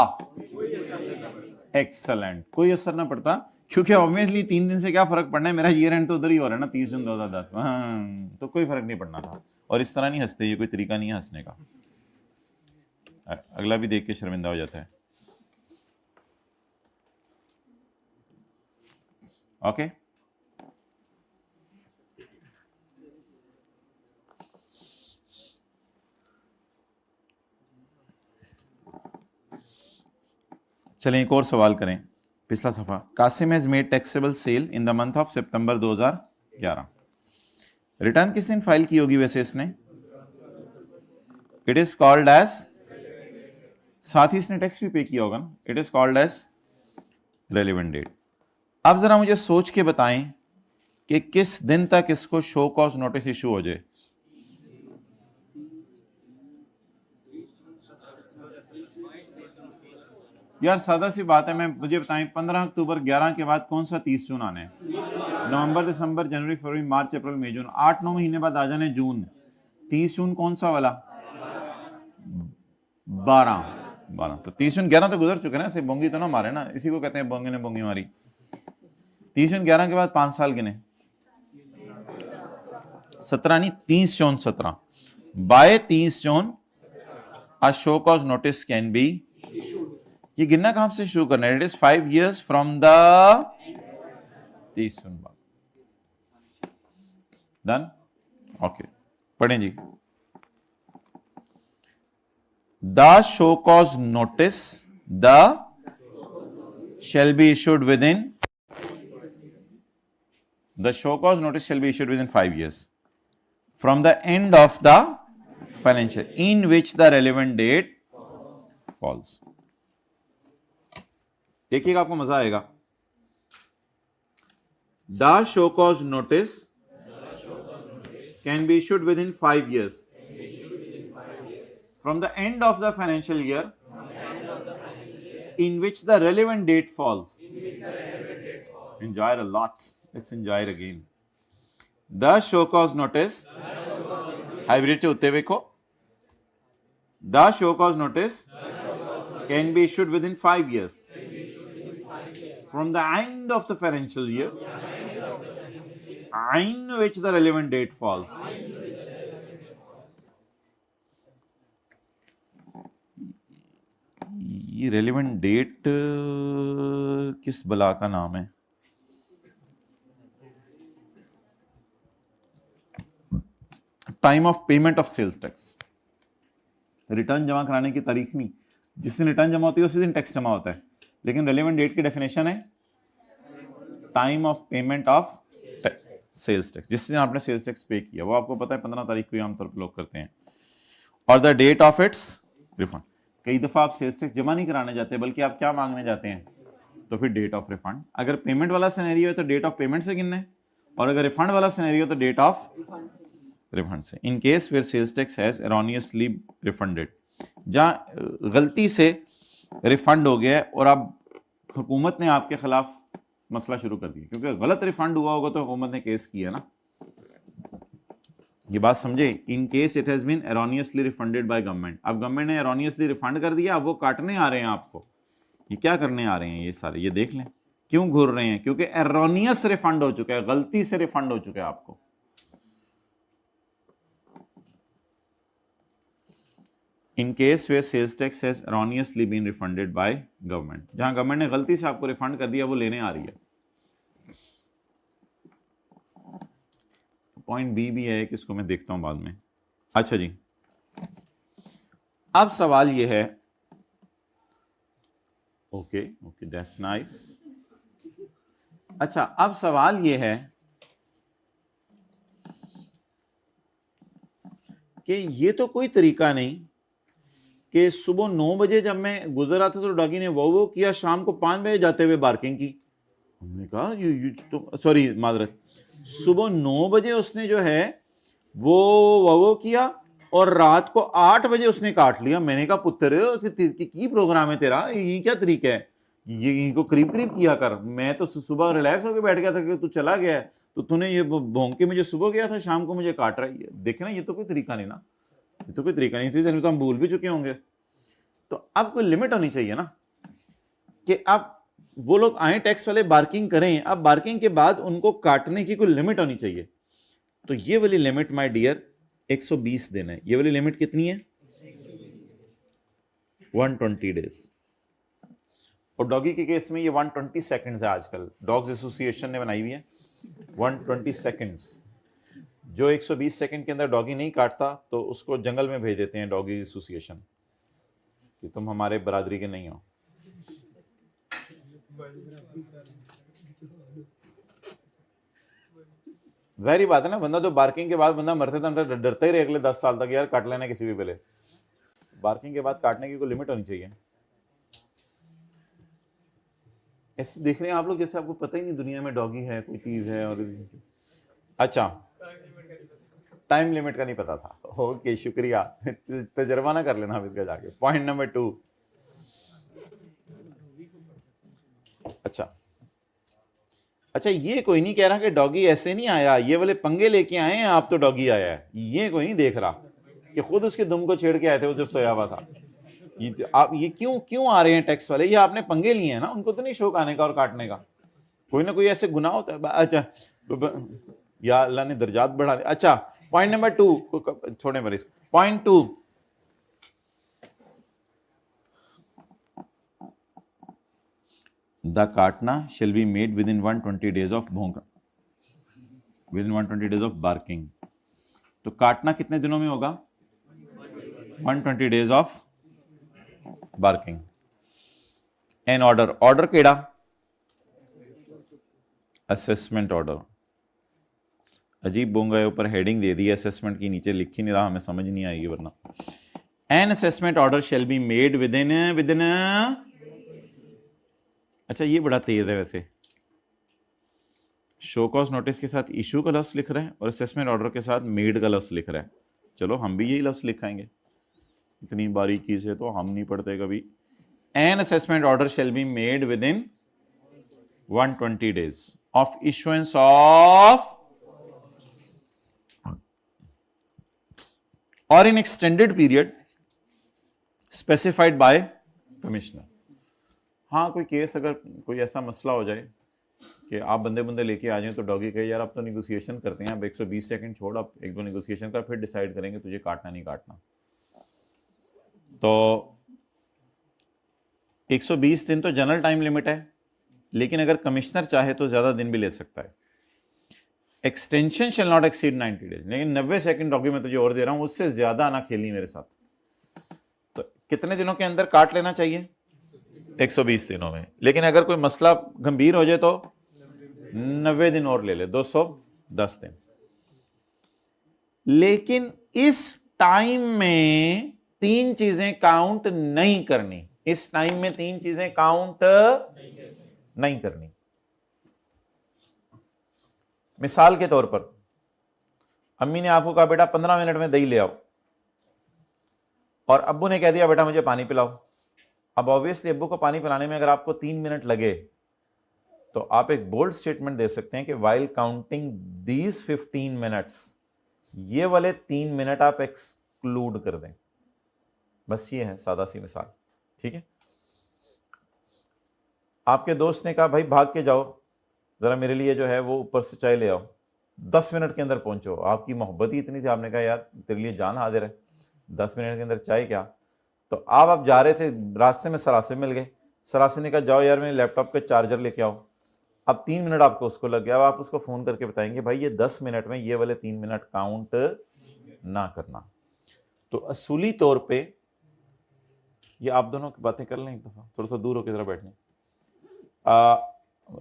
एक्सलेंट, कोई असर ना पड़ता, क्योंकि ऑब्वियसली 3 दिन से क्या फर्क पड़ना है, मेरा ईयर एंड तो उधर ही हो रहा है ना, 30 जून 2010। तो कोई फर्क नहीं पड़ना था। और इस तरह नहीं हंसते, ये कोई तरीका नहीं है हंसने का, अगला भी देख के शर्मिंदा हो जाता है। ओके चलें एक और सवाल करें, पिछला सफा। Qasim has made taxable sale in the month of सितंबर 2011। रिटर्न किस दिन फाइल की होगी वैसे इसने? इट इज कॉल्ड एज, साथ ही इसने टैक्स भी पे किया होगा ना, it is called as relevant date. अब जरा मुझे सोच के बताएं कि किस दिन तक इसको शो कॉज नोटिस इशू हो जाए। यार सादा सी बात है, मैं मुझे बताएं 15 अक्टूबर 11 के बाद कौन सा 30 जून आने? नवंबर, दिसंबर, जनवरी, फरवरी, मार्च, अप्रैल, मई, जून, 8-9 महीने बाद आ जाने जून। 30 जून कौन सा वाला? 12। तो 30 जून 11 तो गुजर चुके ना, सिर्फ बोंगी तो ना मारे ना, इसी को कहते हैं बोंगे ने बोंगी मारी। 30 जून 11 के बाद 5 साल गिने, 17 नहीं, 30 जून 17। By 30 June a show cause notice can be, ये गिनना कहां से शुरू करना है? It is 5 years from the 30 June बाद। डन? ओके, पढ़ें जी। The show cause notice the shall be issued within, the show cause notice shall be issued within 5 years from the end of the financial in which the relevant date falls। देखिएगा आपको मजा आएगा। The show cause notice can be issued within 5 years from the end of the financial year in which the relevant date falls। Enjoy it a lot. Let's enjoy it again. The show cause notice, hybrid चे उत्ते देखो। The show cause notice can be issued within 5 years from the end of the financial year in which the relevant date falls। ये relevant date किस बला का नाम है? Time of payment of sales tax. Return जमा कराने की तारीख नहीं, जिस दिन रिटर्न जमा होती है उसी दिन टैक्स जमा होता है, लेकिन रेलिवेंट डेट की डेफिनेशन है time of payment of sales tax, जिस दिन आपने सेल्स टैक्स पे किया। वो आपको पता है 15 तारीख को आमतौर पर लोग करते हैं। और the date of its refund. कई दफा आप सेल्स टैक्स जमा नहीं कराने जाते, बल्कि आप क्या मांगने जाते हैं? तो फिर डेट ऑफ रिफंड। अगर पेमेंट वाला सिनेरियो है तो डेट ऑफ पेमेंट से गिनना है, और अगर रिफंड वाला सिनेरियो तो डेट ऑफ रिफंड से। In case where sales tax has erroneously refunded, जहां गलती से रिफंड हो गया है और अब हुकूमत ने आपके खिलाफ मसला शुरू कर दिया, क्योंकि गलत रिफंड हुआ होगा तो हुकूमत ने केस किया ना। ये बात समझे? In case it has been erroneously refunded by government. अब गवर्नमेंट ने एरोनियसली रिफंड कर दिया, अब वो काटने आ रहे हैं आपको। ये क्या करने आ रहे हैं ये सारे? ये देख लें क्यों घूर रहे हैं, क्योंकि एरोनियस रिफंड हो चुका है, गलती से रिफंड हो चुका है आपको। In case where sales tax has erroneously been refunded by government, जहां गवर्नमेंट ने गलती से आपको रिफंड कर दिया, वो लेने आ रही है। पॉइंट बी भी है कि इसको मैं देखता हूं बाद में। अच्छा जी, अब सवाल ये है, ओके दैट्स नाइस। अच्छा, अब सवाल ये है कि ये तो कोई तरीका नहीं कि सुबह 9 बजे जब मैं गुजर रहा था तो डॉगी ने वो किया, शाम को 5 बजे जाते हुए बार्किंग की। हमने कहा ये तो सॉरी मादरत, सुबह 9 बजे उसने जो है वो किया और रात को 8 बजे उसने काट लिया। मैंने कहा पुत्र की प्रोग्राम है तेरा, ये क्या तरीका है? ये इनको करीब करीब किया कर। मैं तो सुबह रिलैक्स होकर बैठ गया था कि तू चला गया है, तो तूने ये भोंक के मुझे सुबह गया था, शाम को मुझे काट रहा है। देखे ना, ये तो कोई तरीका नहीं ना, ये तो कोई तरीका नहीं थी, तो हम भूल भी चुके होंगे। तो अब कोई लिमिट होनी चाहिए ना, कि अब वो लोग आए टैक्स वाले बार्किंग करें, अब बार्किंग के बाद उनको काटने की कोई लिमिट होनी चाहिए। तो ये वाली लिमिट माय डियर 120 दिन है। ये वाली लिमिट कितनी है? 120 डेज। और डॉगी के केस में ये 120 सेकंड्स है। आजकल डॉग्स एसोसिएशन ने बनाई हुई है 120 सेकंड्स। जो 120 सेकंड के अंदर डॉगी नहीं काटता तो उसको जंगल में भेज देते हैं डॉगी एसोसिएशन कि तुम हमारे बरादरी के नहीं हो। जाहिर बात है ना, बंदा तो बार्किंग के बाद बंदा मरते दम तक डरता ही रहे अगले 10 साल तक, यार काट लेना किसी भी पहले। बार्किंग के बाद काटने की कोई लिमिट होनी चाहिए। ऐसे देख रहे हैं आप लोग जैसे आपको पता ही नहीं दुनिया में डॉगी है, कोई चीज है। और अच्छा, टाइम लिमिट का नहीं पता था। ओके, शुक्रिया। तजर्बा ना कर लेना अब इसका जाके। Point number 2। अच्छा, ये कोई नहीं कह रहा कि डॉगी ऐसे नहीं आया, ये वाले पंगे लेके आए हैं आप तो डॉगी आया है। ये कोई नहीं देख रहा कि खुद उसके दुम को छेड़ के आए थे वो जब सोया हुआ था। आप ये क्यों आ रहे हैं टैक्स वाले? ये आपने पंगे लिए हैं ना, उनको तो नहीं शौक आने का और काटने का। कोई ना कोई ऐसे गुनाह होता है। अच्छा, या अल्लाह ने दर्जात बढ़ा दिया। अच्छा, पॉइंट नंबर 2 छोड़े पर इसको। पॉइंट 2, द काटना shall be made within 120 days of भोंका, within 120 days of barking. तो काटना कितने दिनों में होगा? 120 days of barking. An order केड़ा? Assessment order. अजीब बोंगा है, ऊपर हेडिंग दे दी असेसमेंट की, नीचे लिख ही नहीं रहा, हमें समझ नहीं आएगी वरना। N assessment order shall be made with in. अच्छा, ये बड़ा तेज है वैसे। शो कॉज नोटिस के साथ इशू का लफ्ज लिख रहा है और असेसमेंट ऑर्डर के साथ मेड का लफ्ज लिख रहा है। चलो हम भी यही लफ्ज लिखाएंगे, इतनी बारीकी से तो हम नहीं पढ़ते कभी। An assessment order shall be made within 120 days of issuance of और in extended period specified by commissioner. हाँ, कोई केस अगर कोई ऐसा मसला हो जाए कि आप बंदे लेके आ जाएं तो डॉगी कहे यार अब तो निगोसिएशन करते हैं, अब 120 सेकंड छोड़, अब 1-2 निगोसिएशन कर, फिर डिसाइड करेंगे तुझे काटना नहीं काटना। तो 120 दिन तो जनरल टाइम लिमिट है, लेकिन अगर कमिश्नर चाहे तो ज्यादा दिन भी ले सकता है। Extension shall not exceed 90 days, लेकिन 90 सेकंड डॉगी मैं तुझे और दे रहा हूं, उससे ज्यादा ना खेलनी मेरे साथ। तो कितने दिनों के अंदर काट लेना चाहिए? 120 दिनों में। लेकिन अगर कोई मसला गंभीर हो जाए तो 90 दिन और ले ले, 210 दिन। लेकिन इस टाइम में 3 चीजें काउंट नहीं करनी। इस टाइम में 3 चीजें काउंट नहीं करनी। मिसाल के तौर पर अम्मी ने आपको कहा बेटा 15 मिनट में दही ले आओ, और अब्बू ने कह दिया बेटा मुझे पानी पिलाओ। अब ऑब्वियसली अब्बू को पानी पिलाने में अगर आपको 3 मिनट लगे तो आप एक बोल्ड स्टेटमेंट दे सकते हैं कि वाइल काउंटिंग दीज 15 मिनट्स, ये वाले 3 मिनट आप एक्सक्लूड कर दें। बस ये है सादा सी मिसाल, ठीक है। आपके दोस्त ने कहा भाई भाग के जाओ जरा मेरे लिए जो है वो ऊपर से चाय ले आओ, 10 मिनट के अंदर पहुंचो। आपकी मोहब्बत ही इतनी थी, आपने कहा यार तेरे लिए जान हाजिर है, 10 मिनट के अंदर चाय क्या। तो आप जा रहे थे, रास्ते में सरासे मिल गए, सरासे ने कहा जाओ यार मेरे लैपटॉप का चार्जर लेके आओ। अब 3 मिनट आपको उसको लग गया। अब आप उसको फोन करके बताएंगे भाई ये 10 मिनट में ये वाले 3 मिनट काउंट ना करना। तो असूली तौर पे ये आप दोनों की बातें कर लें एक दफा, थोड़ा सा दूर होकर जरा बैठ जाए।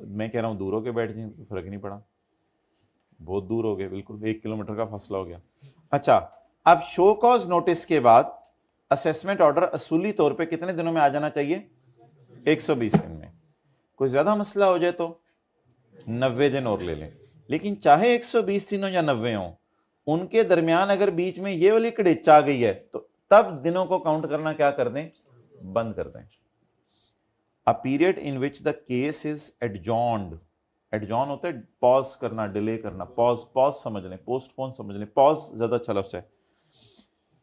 मैं कह रहा हूँ दूर होके बैठ जाए तो फर्क नहीं पड़ा, बहुत दूर हो गए, बिल्कुल 1 किलोमीटर का फासला हो गया। अच्छा, अब शो कॉज नोटिस के बाद असेसमेंट ऑर्डर असूली तौर पे कितने दिनों में आ जाना चाहिए? 120 दिन में। कोई ज्यादा मसला हो जाए तो 90 दिन और ले लें। लेकिन चाहे 120 दिन हो या 90 हो, उनके दरमियान अगर बीच में ये वाली कड़ेच आ गई है तो तब दिनों को काउंट करना क्या कर दें? बंद कर दें। A period in which the case is adjourned. Adjourn होता है पॉज करना, डिले करना। पॉज समझ लें, पोस्टपोन समझ लें, पॉज ज्यादा अच्छा लफ्ज़ है।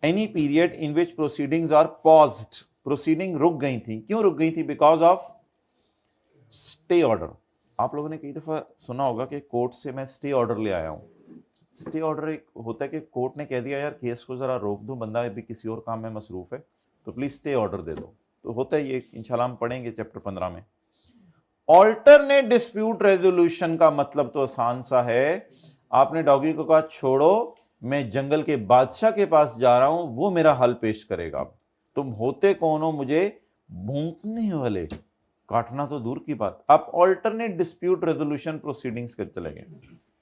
Any period in which proceedings are paused, proceeding रुक गई थी। क्यों रुक गई थी? Because of stay order. आप लोगों ने कई दफा सुना होगा कि कोर्ट से मैं स्टे ऑर्डर ले आया हूं। स्टे ऑर्डर एक होता है कि कोर्ट ने कह दिया यार केस को जरा रोक दो, बंदा अभी किसी और काम में मसरूफ है, तो प्लीज स्टे ऑर्डर दे दो। तो होता है ये, इंशाल्लाह हम पढ़ेंगे चैप्टर 15 में। ऑल्टरनेट डिस्प्यूट रेजोल्यूशन का मतलब तो आसान सा है, आपने डॉगी को कहा छोड़ो, मैं जंगल के बादशाह के पास जा रहा हूं, वो मेरा हल पेश करेगा। तुम होते कौन हो मुझे भूंकने वाले, काटना तो दूर की बात। आप ऑल्टरनेट डिस्प्यूट रेजोल्यूशन प्रोसीडिंग्स कर चले गए।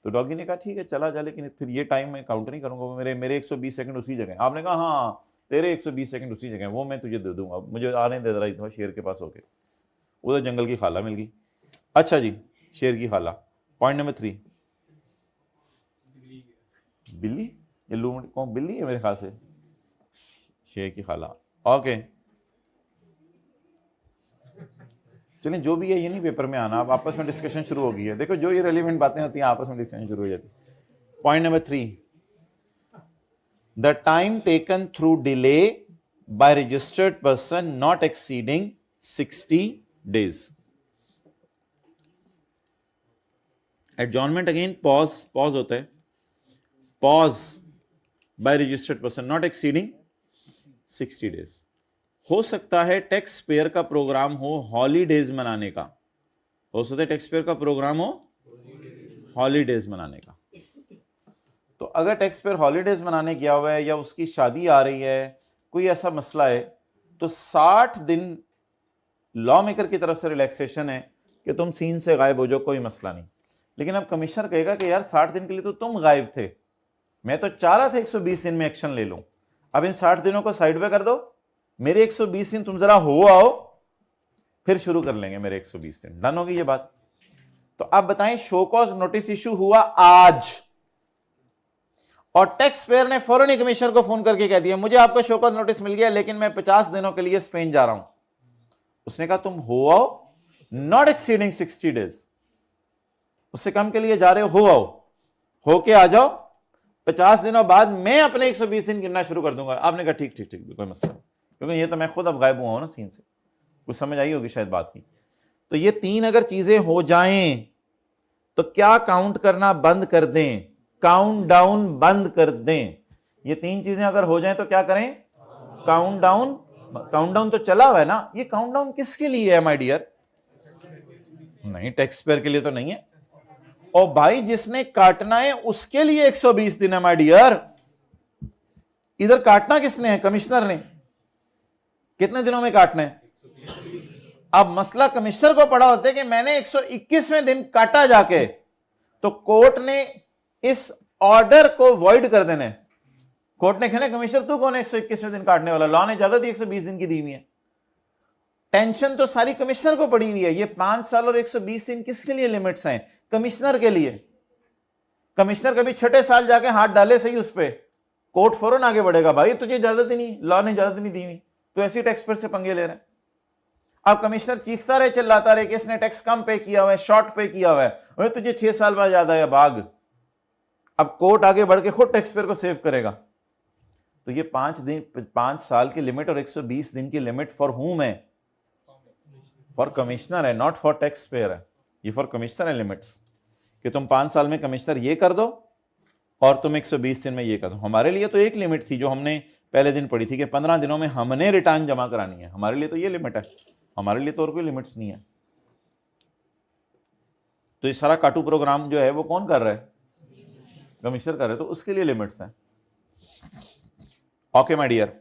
तो डॉगी ने कहा ठीक है चला जा, लेकिन फिर ये टाइम मैं काउंट नहीं करूंगा, मेरे 120 सेकंड उसी जगह। आपने कहा हाँ तेरे 120 सेकंड उसी जगह, वो मैं तुझे दे दूंगा, मुझे आने दे रहा था शेर के पास होके। उधर जंगल की खाला मिल गई। अच्छा जी, शेर की खाला। पॉइंट नंबर 3, बिल्ली, ये लूमड़ी कौन, बिल्ली है मेरे ख्याल से, शेर की खाला। ओके चलिए जो भी है, ये नहीं पेपर में आना, अब आपस में डिस्कशन शुरू हो गई है। देखो जो ये रेलिवेंट बातें होती हैं आपस में डिस्कशन शुरू हो जाती है। Point number 3, the time taken through delay by registered person not exceeding 60 days। Adjournment again pause होता है, pause by registered person not exceeding 60 days। हो सकता है टैक्स पेयर का प्रोग्राम हो हॉलीडेज मनाने का, हो सकता है टैक्स पेयर का प्रोग्राम हो हॉलीडेज मनाने का। तो अगर टैक्स पेयर हॉलीडेज मनाने गया हुआ है या उसकी शादी आ रही है, कोई ऐसा मसला है, तो 60 दिन लॉ मेकर की तरफ से रिलैक्सेशन है कि तुम सीन से गायब हो जाओ, कोई मसला नहीं। लेकिन अब कमिश्नर कहेगा कि यार 60 दिन के लिए तो तुम गायब थे, मैं तो चाह रहा था 120 दिन में एक्शन ले लूं, अब इन 60 दिनों को साइड पे कर दो, मेरे 120 दिन तुम जरा हो आओ, फिर शुरू कर लेंगे मेरे 120 दिन। डन होगी ये बात। तो आप बताएं, शो कॉज नोटिस इशू हुआ आज और टैक्स पेयर ने फौरन ही कमिश्नर को फोन करके कह दिया मुझे आपका शो कॉज नोटिस मिल गया, लेकिन मैं 50 दिनों के लिए स्पेन जा रहा हूं। उसने कहा तुम हो आओ, नॉट एक्सीडिंग 60 days, उससे कम के लिए जा रहे हो आओ, होके आ जाओ, 50 दिनों बाद मैं अपने 120 दिन गिनना शुरू कर दूंगा। आपने कहा ठीक ठीक ठीक, कोई मसला नहीं, क्योंकि ये तो मैं खुद अब गायब हुआ हूं ना सीन से, कुछ समझ आई होगी शायद बात की। तो ये 3 अगर चीजें हो जाएं तो क्या काउंट करना बंद कर दें, काउंट डाउन बंद कर दें। ये 3 चीजें अगर हो जाएं तो क्या करें, काउंट डाउन। काउंट डाउन तो चला हुआ है ना, ये काउंट डाउन किसके लिए है माय डियर? नहीं, टैक्स पेयर के लिए तो नहीं है। और भाई जिसने काटना है उसके लिए 120 दिन है माय डियर। इधर काटना किसने है? कमिश्नर ने। कितने दिनों में काटना है? अब मसला कमिश्नर को पड़ा होता है कि मैंने 121वें दिन काटा जाके, तो कोर्ट ने इस ऑर्डर को वॉइड कर देना है। कोर्ट ने कहना कमिश्नर तू कौन है 121वें दिन काटने वाला, लॉ ने इजाजत दी 120 दिन की दी हुई है। टेंशन तो सारी कमिश्नर को पड़ी हुई है। ये 5 साल और 120 दिन किसके लिए लिमिट्स हैं? कमिश्नर के लिए। कमिश्नर कभी छठे साल जाके हाथ डाले सही उस पर, कोर्ट फौरन आगे बढ़ेगा, भाई तुझे इजाजत ही नहीं, लॉ ने इजाजत नहीं दी हुई, तो ऐसी टैक्स पेयर से पंगे ले रहे हैं। अब कमिश्नर चीखता रहे चिल्लाता रहे कि इसने टैक्स कम पे किया हुआ है, शॉर्ट पे किया हुआ है, तुझे 6 साल बाद याद आया भाग। अब कोर्ट आगे बढ़ के खुद टैक्स पेयर को सेव करेगा। तो ये 5 साल की लिमिट और 120 दिन की लिमिट फॉर हुम है? फॉर कमिश्नर है, नॉट फॉर टैक्स पेयर है। ये फॉर कमिश्नर है लिमिट्स, कि तुम 5 साल में कमिश्नर ये कर दो और तुम 120 दिन में ये कर दो। हमारे लिए तो एक लिमिट थी जो हमने पहले दिन पढ़ी थी कि 15 दिनों में हमने रिटर्न जमा करानी है, हमारे लिए तो ये लिमिट है, हमारे लिए तो और कोई लिमिट्स नहीं है। तो ये सारा काटू प्रोग्राम जो है वो कौन कर रहा है? कमिश्नर कर रहे हैं, तो उसके लिए लिमिट्स हैं। ओके माय डियर,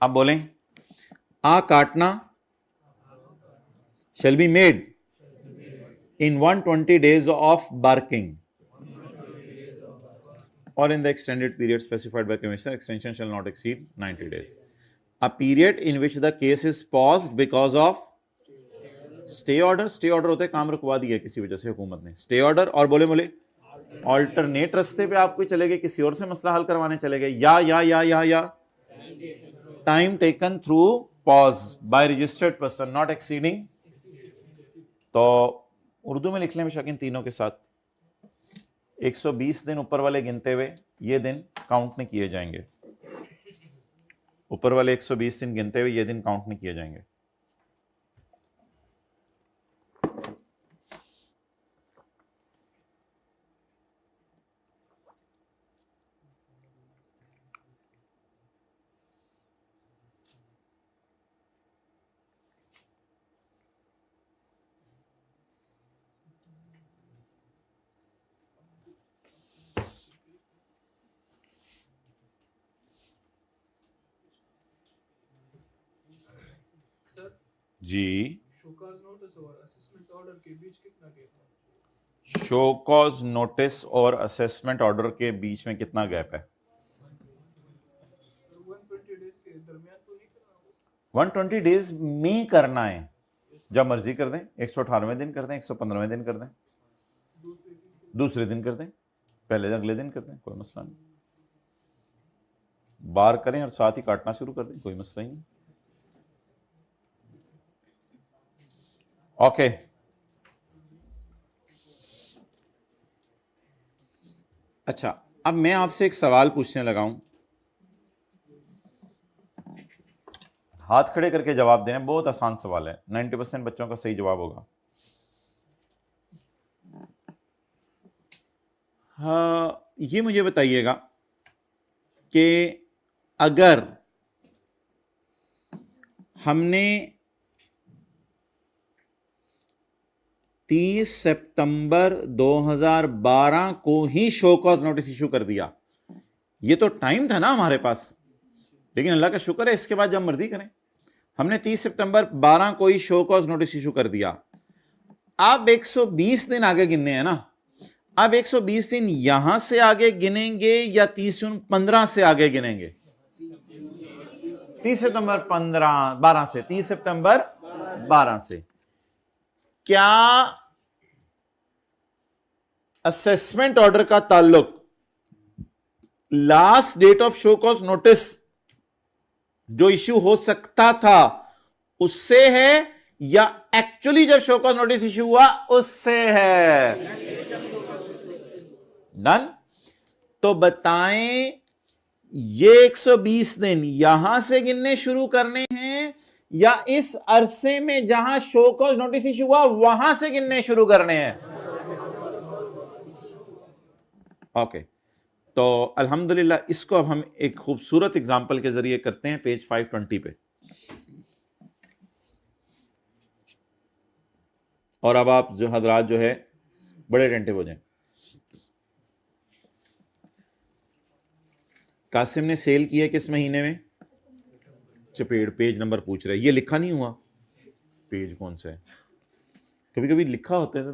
अब बोलें आ काटना shall be made in 120 days of barking or in the extended period specified by commissioner. Extension shall not exceed 90 days. A period in which the case is paused because of stay order. Stay order होते काम रुकवा दिया किसी वजह से हुकूमत ने, stay order। और बोले ऑल्टरनेट रस्ते पे आप कोई चले गए, किसी और से मसला हल करवाने चले गए, या time taken through pause by registered person not exceeding. तो उर्दू में लिख लें बेशक इन तीनों के साथ, 120 दिन ऊपर वाले गिनते हुए ये दिन काउंट नहीं किए जाएंगे, ऊपर वाले 120 दिन गिनते हुए ये दिन काउंट नहीं किए जाएंगे। जी शोकॉज नोटिस और असेसमेंट ऑर्डर के बीच कितना गैप है? शो कॉज नोटिस और असेसमेंट ऑर्डर के बीच में कितना गैप है? 120 डेज के दरमियान तो नहीं करना होगा? 120 डेज में करना है, जब मर्जी कर दें, 118वें दिन कर दें, 115वें दिन कर दें, दूसरे दिन कर दें, पहले अगले दिन कर दें, कोई मसला नहीं। बार करें और साथ ही काटना शुरू कर दें, कोई मसला ही नहीं। ओके अच्छा, अब मैं आपसे एक सवाल पूछने लगा हूं, हाथ खड़े करके जवाब देना, बहुत आसान सवाल है, 90% बच्चों का सही जवाब होगा। हाँ, ये मुझे बताइएगा कि अगर हमने 30 सितंबर 2012 को ही शो कॉज नोटिस इशू कर दिया, ये तो टाइम था ना हमारे पास, लेकिन अल्लाह का शुक्र है इसके बाद जब मर्जी करें। हमने 30 सितंबर 12 को ही शो कॉज नोटिस इशू कर दिया। अब 120 दिन आगे गिनने हैं ना, अब 120 दिन यहां से आगे गिनेंगे या 30 जून 15 से आगे गिनेंगे? 30 सितंबर 12 से, 30 सितंबर 12 से। क्या असेसमेंट ऑर्डर का ताल्लुक last date of show cause notice जो इश्यू हो सकता था उससे है, या एक्चुअली जब शो कॉज नोटिस इश्यू हुआ उससे है? डन। तो बताएं ये 120 दिन यहां से गिनने शुरू करने हैं या इस अरसे में जहां शो कॉज नोटिस इश्यू हुआ वहां से गिनने शुरू करने हैं? ओके तो अल्हम्दुलिल्लाह इसको अब हम एक खूबसूरत एग्जांपल के जरिए करते हैं, पेज 520 पे। और अब आप जो हजरात जो है बड़े अटेंटिव हो जाएं। कासिम ने सेल किया किस महीने में? चपेड़, पेज नंबर पूछ रहे, ये लिखा नहीं हुआ, पेज कौन सा है? कभी कभी लिखा होता है।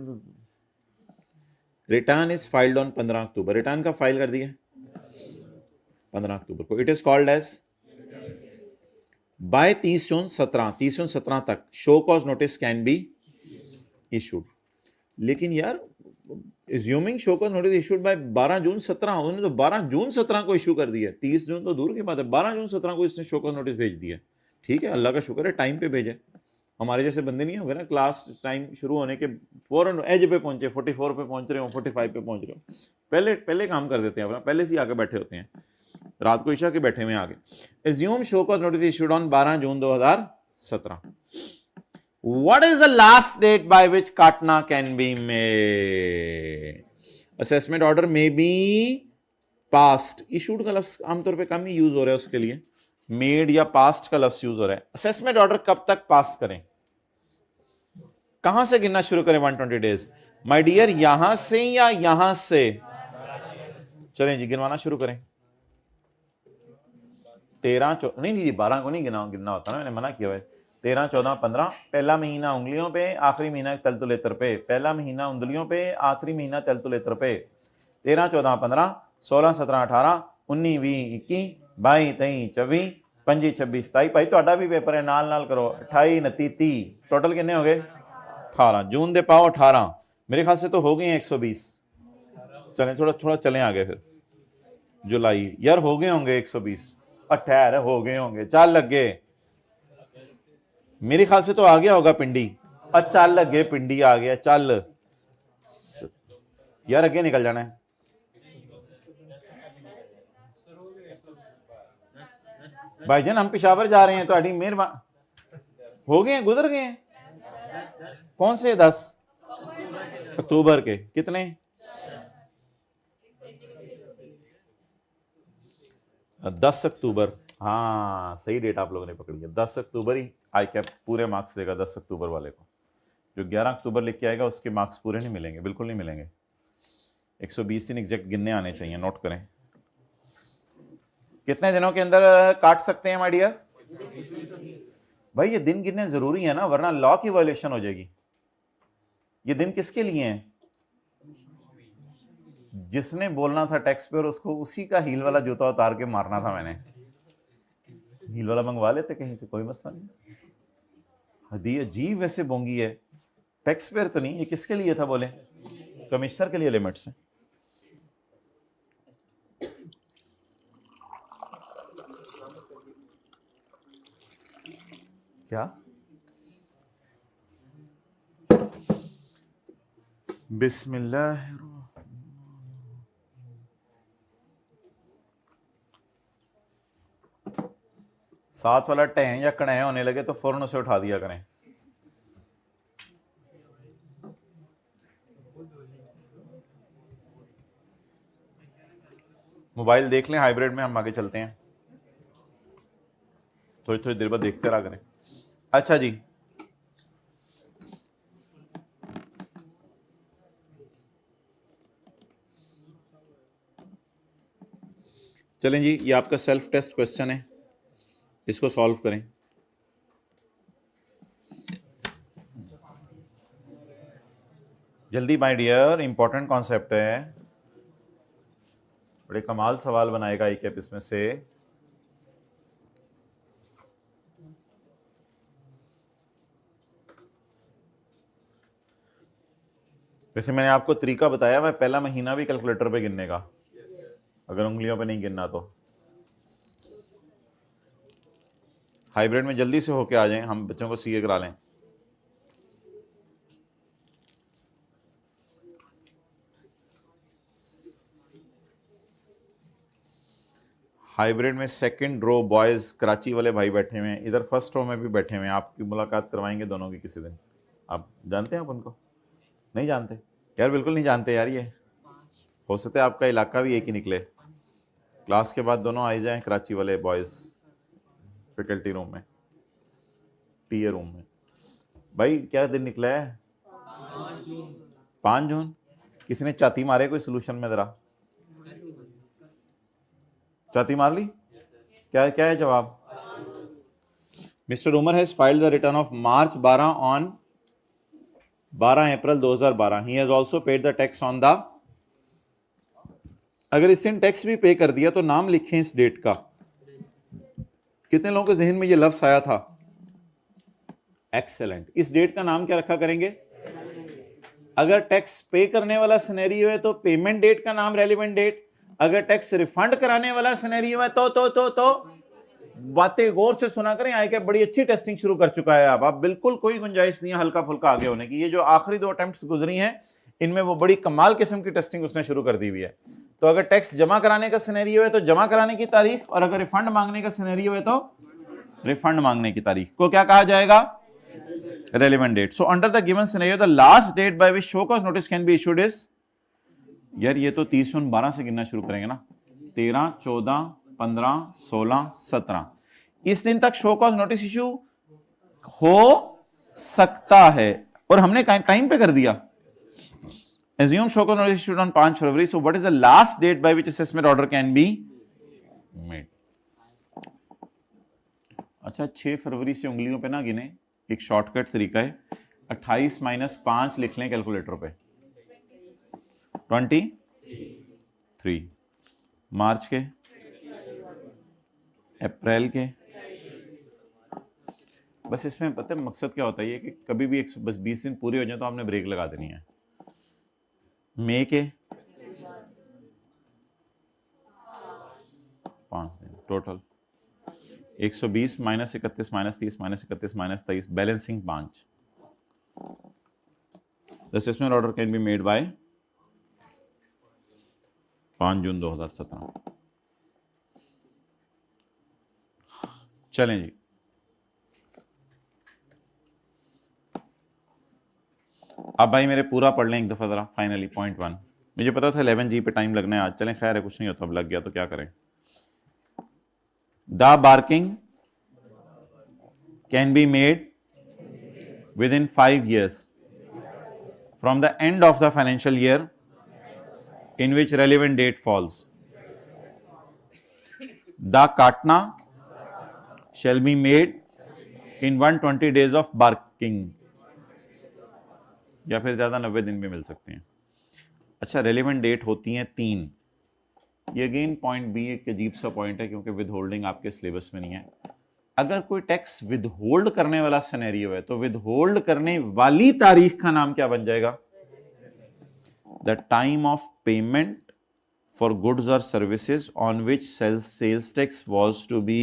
रिटर्न इज फाइल्ड ऑन 15 अक्टूबर, रिटर्न का फाइल कर दिया 15 अक्टूबर को। It is called as by 30 जून 17 तक show cause notice can be issued. लेकिन यार assuming show cause notice issued by 12 जून 17, उन्होंने तो 12 जून 17 को इशू कर दिया, 30 जून तो दूर की बात है, 12 जून 17 को इसने शो कॉज नोटिस भेज दिया। ठीक है, अल्लाह का शुक्र है टाइम पे भेजे, हमारे जैसे बंदे नहीं होंगे ना क्लास टाइम शुरू होने के फौरन एज पे पहुंचे, 44 पे पहुंच रहे हो, 45 पे पहुंच रहे हो, पहले काम कर देते हैं अपना, पहले से आके बैठे होते हैं, रात को ईशा के बैठे हुए आगे। Assume show cause notice issued on 12 June 2017। What is the last date by which Katna can be made? Assessment order may be passed. Issued का लफ्ज आमतौर पे कम ही यूज हो रहा है उसके लिए, मेड या पास्ट का लफ्ज यूज हो रहा है। असेसमेंट ऑर्डर कब तक पास करें, कहां से गिनना शुरू करें 120 डेज? माय डियर यहां से या यहां से? चलें जी गिनवाना शुरू करें। 13 नहीं 12 को नहीं गिनना होता ना, मैंने मना किया है। 13, 14, 15, पहला महीना उंगलियों पे, आखिरी महीना तलतुलेतर पे, पहला महीना उंगलियों पे, आखिरी महीना तलतुलेतर पे। 13, 14, 15, 16, 17, 18, 19, 20, 21, 22, 23, 24, 25, 26, 27, भाई ਤੁਹਾਡਾ भी पेपर है, नाल नाल करो, 28, 29, 30, टोटल कितने हो गए? 18। जून दे पाओ 18, मेरे ख्याल से तो हो गए हैं 120। चलें थोड़ा चलें आगे, फिर जुलाई, यार हो गए होंगे 120, ठहर हो गए होंगे, चल लगे, मेरे ख्याल से तो आ गया होगा पिंडी, चल लगे पिंडी आ गया, चल यार अगे निकल जाना है। भाईजान हम पेशावर जा रहे हैं, तो मेहरबान हो गए हैं, गुजर गए हैं। कौन से 10 अक्टूबर के कितने? 10 अक्टूबर, हाँ सही डेट आप लोगों ने पकड़ी है, 10 अक्टूबर ही आई कैप पूरे मार्क्स देगा 10 अक्टूबर वाले को। जो 11 अक्टूबर लिख के आएगा उसके मार्क्स पूरे नहीं मिलेंगे, बिल्कुल नहीं मिलेंगे। 120 दिन एग्जैक्ट गिनने आने चाहिए, नोट करें। कितने दिनों के अंदर काट सकते हैं माय डियर? भाई ये दिन गिनने जरूरी है ना, वरना लॉ की वायलेशन हो जाएगी। ये दिन किसके लिए हैं? जिसने बोलना था टैक्स पेयर, उसको उसी का हील वाला जूता उतार के मारना था मैंने। हील वाला मंगवा लेते कहीं से, कोई मसला नहीं। हदी अजीब वैसे बोंगी है, टैक्स पेयर तो नहीं। ये किसके लिए था बोले? कमिश्नर के लिए लिमिट्स है। क्या बिस्मिल्लाह। साथ वाला टह या कणह होने लगे तो फौरन उसे उठा दिया करें। मोबाइल देख लें हाइब्रिड में, हम आगे चलते हैं। थोड़ी थोड़ी देर बाद देखते रहा करें। अच्छा जी, चलें जी, ये आपका सेल्फ टेस्ट क्वेश्चन है, इसको सॉल्व करें। जल्दी माय डियर, इंपॉर्टेंट कॉन्सेप्ट है, बड़े कमाल सवाल बनाएगा एक ऐप इसमें से। वैसे मैंने आपको तरीका बताया हुआ, पहला महीना भी कैलकुलेटर पे गिनने का, अगर उंगलियों पे नहीं गिनना तो। हाइब्रिड में जल्दी से होके आ जाएं, हम बच्चों को सीए करा लें। हाइब्रिड में सेकंड रो बॉयज कराची वाले भाई बैठे हुए हैं, इधर फर्स्ट रो में भी बैठे हुए हैं। आपकी मुलाकात करवाएंगे दोनों की किसी दिन। आप जानते हैं आप उनको? नहीं जानते यार, बिल्कुल नहीं जानते यार। ये हो सकता है आपका इलाका भी एक ही निकले। क्लास के बाद दोनों आ जाएं कराची वाले बॉयज फैकल्टी रूम में, टीए रूम में। भाई क्या दिन निकला है? 5 जून। किसी ने चाती मारे कोई सोल्यूशन में? जरा चाती मार ली? क्या क्या है जवाब? Mister Umar has filed the return of March 12 on 12 अप्रैल 2012। He has also paid the tax on the. अगर इस दिन टैक्स भी पे कर दिया तो नाम लिखें इस डेट का। कितने लोगों के जहन में ये लफ्ज आया था? एक्सेलेंट। इस डेट का नाम क्या रखा करेंगे? अगर टैक्स पे करने वाला सिनेरियो है तो पेमेंट डेट का नाम रेलिवेंट डेट। अगर टैक्स रिफंड कराने वाला सिनेरियो है तो बातें गौर से सुना करें। आई के बड़ी अच्छी टेस्टिंग शुरू कर चुका है आप बिल्कुल कोई गुंजाइश नहीं है हल्का फुल्का आगे होने की। ये जो आखिरी 2 अटेम्प्ट्स गुजरी हैं, इनमें वो बड़ी कमाल किस्म की टेस्टिंग उसने शुरू कर दी हुई है। तो अगर टैक्स जमा कराने का सिनेरियो है तो जमा कराने की तारीख, और अगर रिफंड मांगने का सिनेरियो है तो रिफंड मांगने की तारीख को क्या कहा जाएगा? Relevant date. So under the given scenario the last date by which show cause notice can be issued is. यार ये तो 30 जून 12 से गिनना शुरू करेंगे ना। 13, 14, 15, 16, 17, इस दिन तक शो कॉज नोटिस इशू हो सकता है, और हमने टाइम पे कर दिया। Assume show cause notice issued on 5 February, so what is the last date by which assessment order can be made? अच्छा, 6 फरवरी से उंगलियों पे ना गिने, एक शॉर्टकट तरीका है, 28 - 5 लिख लें कैलकुलेटर पे। 23 मार्च के, अप्रैल के। बस इसमें पता है मकसद क्या होता है कि कभी भी बस 20 दिन पूरे हो जाए तो आपने ब्रेक लगा देनी है। मई के 5 दिन total, 120 - 31 - 30 - 31 - 23 balancing 5। The assessment order can be made by 5 जून 2017। चलें जी, अब भाई मेरे पूरा पढ़ लें एक दफा जरा फाइनली। पॉइंट 1 मुझे पता था 11G पे टाइम लगना है आज, चलें खैर है, कुछ नहीं होता, अब लग गया तो क्या करें। The barking can be made with in 5 years from the end of the financial year in which relevant date falls. The katna shall be made in 120 days of barking, या फिर ज्यादा 90 दिन भी मिल सकते हैं। अच्छा, रेलिवेंट डेट होती हैं 3। ये अगेन पॉइंट बी एक अजीब सा पॉइंट है क्योंकि विद होल्डिंग आपके सिलेबस में नहीं है। अगर कोई टैक्स विद होल्ड करने वाला सिनेरियो है तो विद होल्ड करने वाली तारीख का नाम क्या बन जाएगा? The time of payment for goods or services on which sales tax was to be,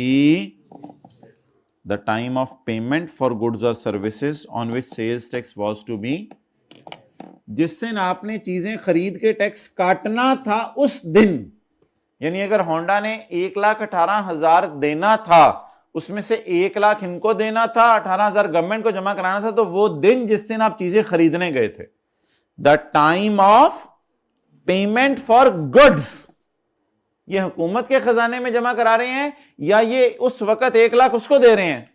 the time of payment for goods or services on which sales tax was to be, जिस दिन आपने चीजें खरीद के टैक्स काटना था उस दिन। यानी अगर होंडा ने 1,18,000 देना था, उसमें से 1 लाख इनको देना था, 18,000 गवर्नमेंट को जमा कराना था, तो वो दिन जिस दिन आप चीजें खरीदने गए थे, the time of payment for goods, ये हुकूमत के खजाने में जमा करा रहे हैं या ये उस वक्त 1 लाख उसको दे रहे हैं?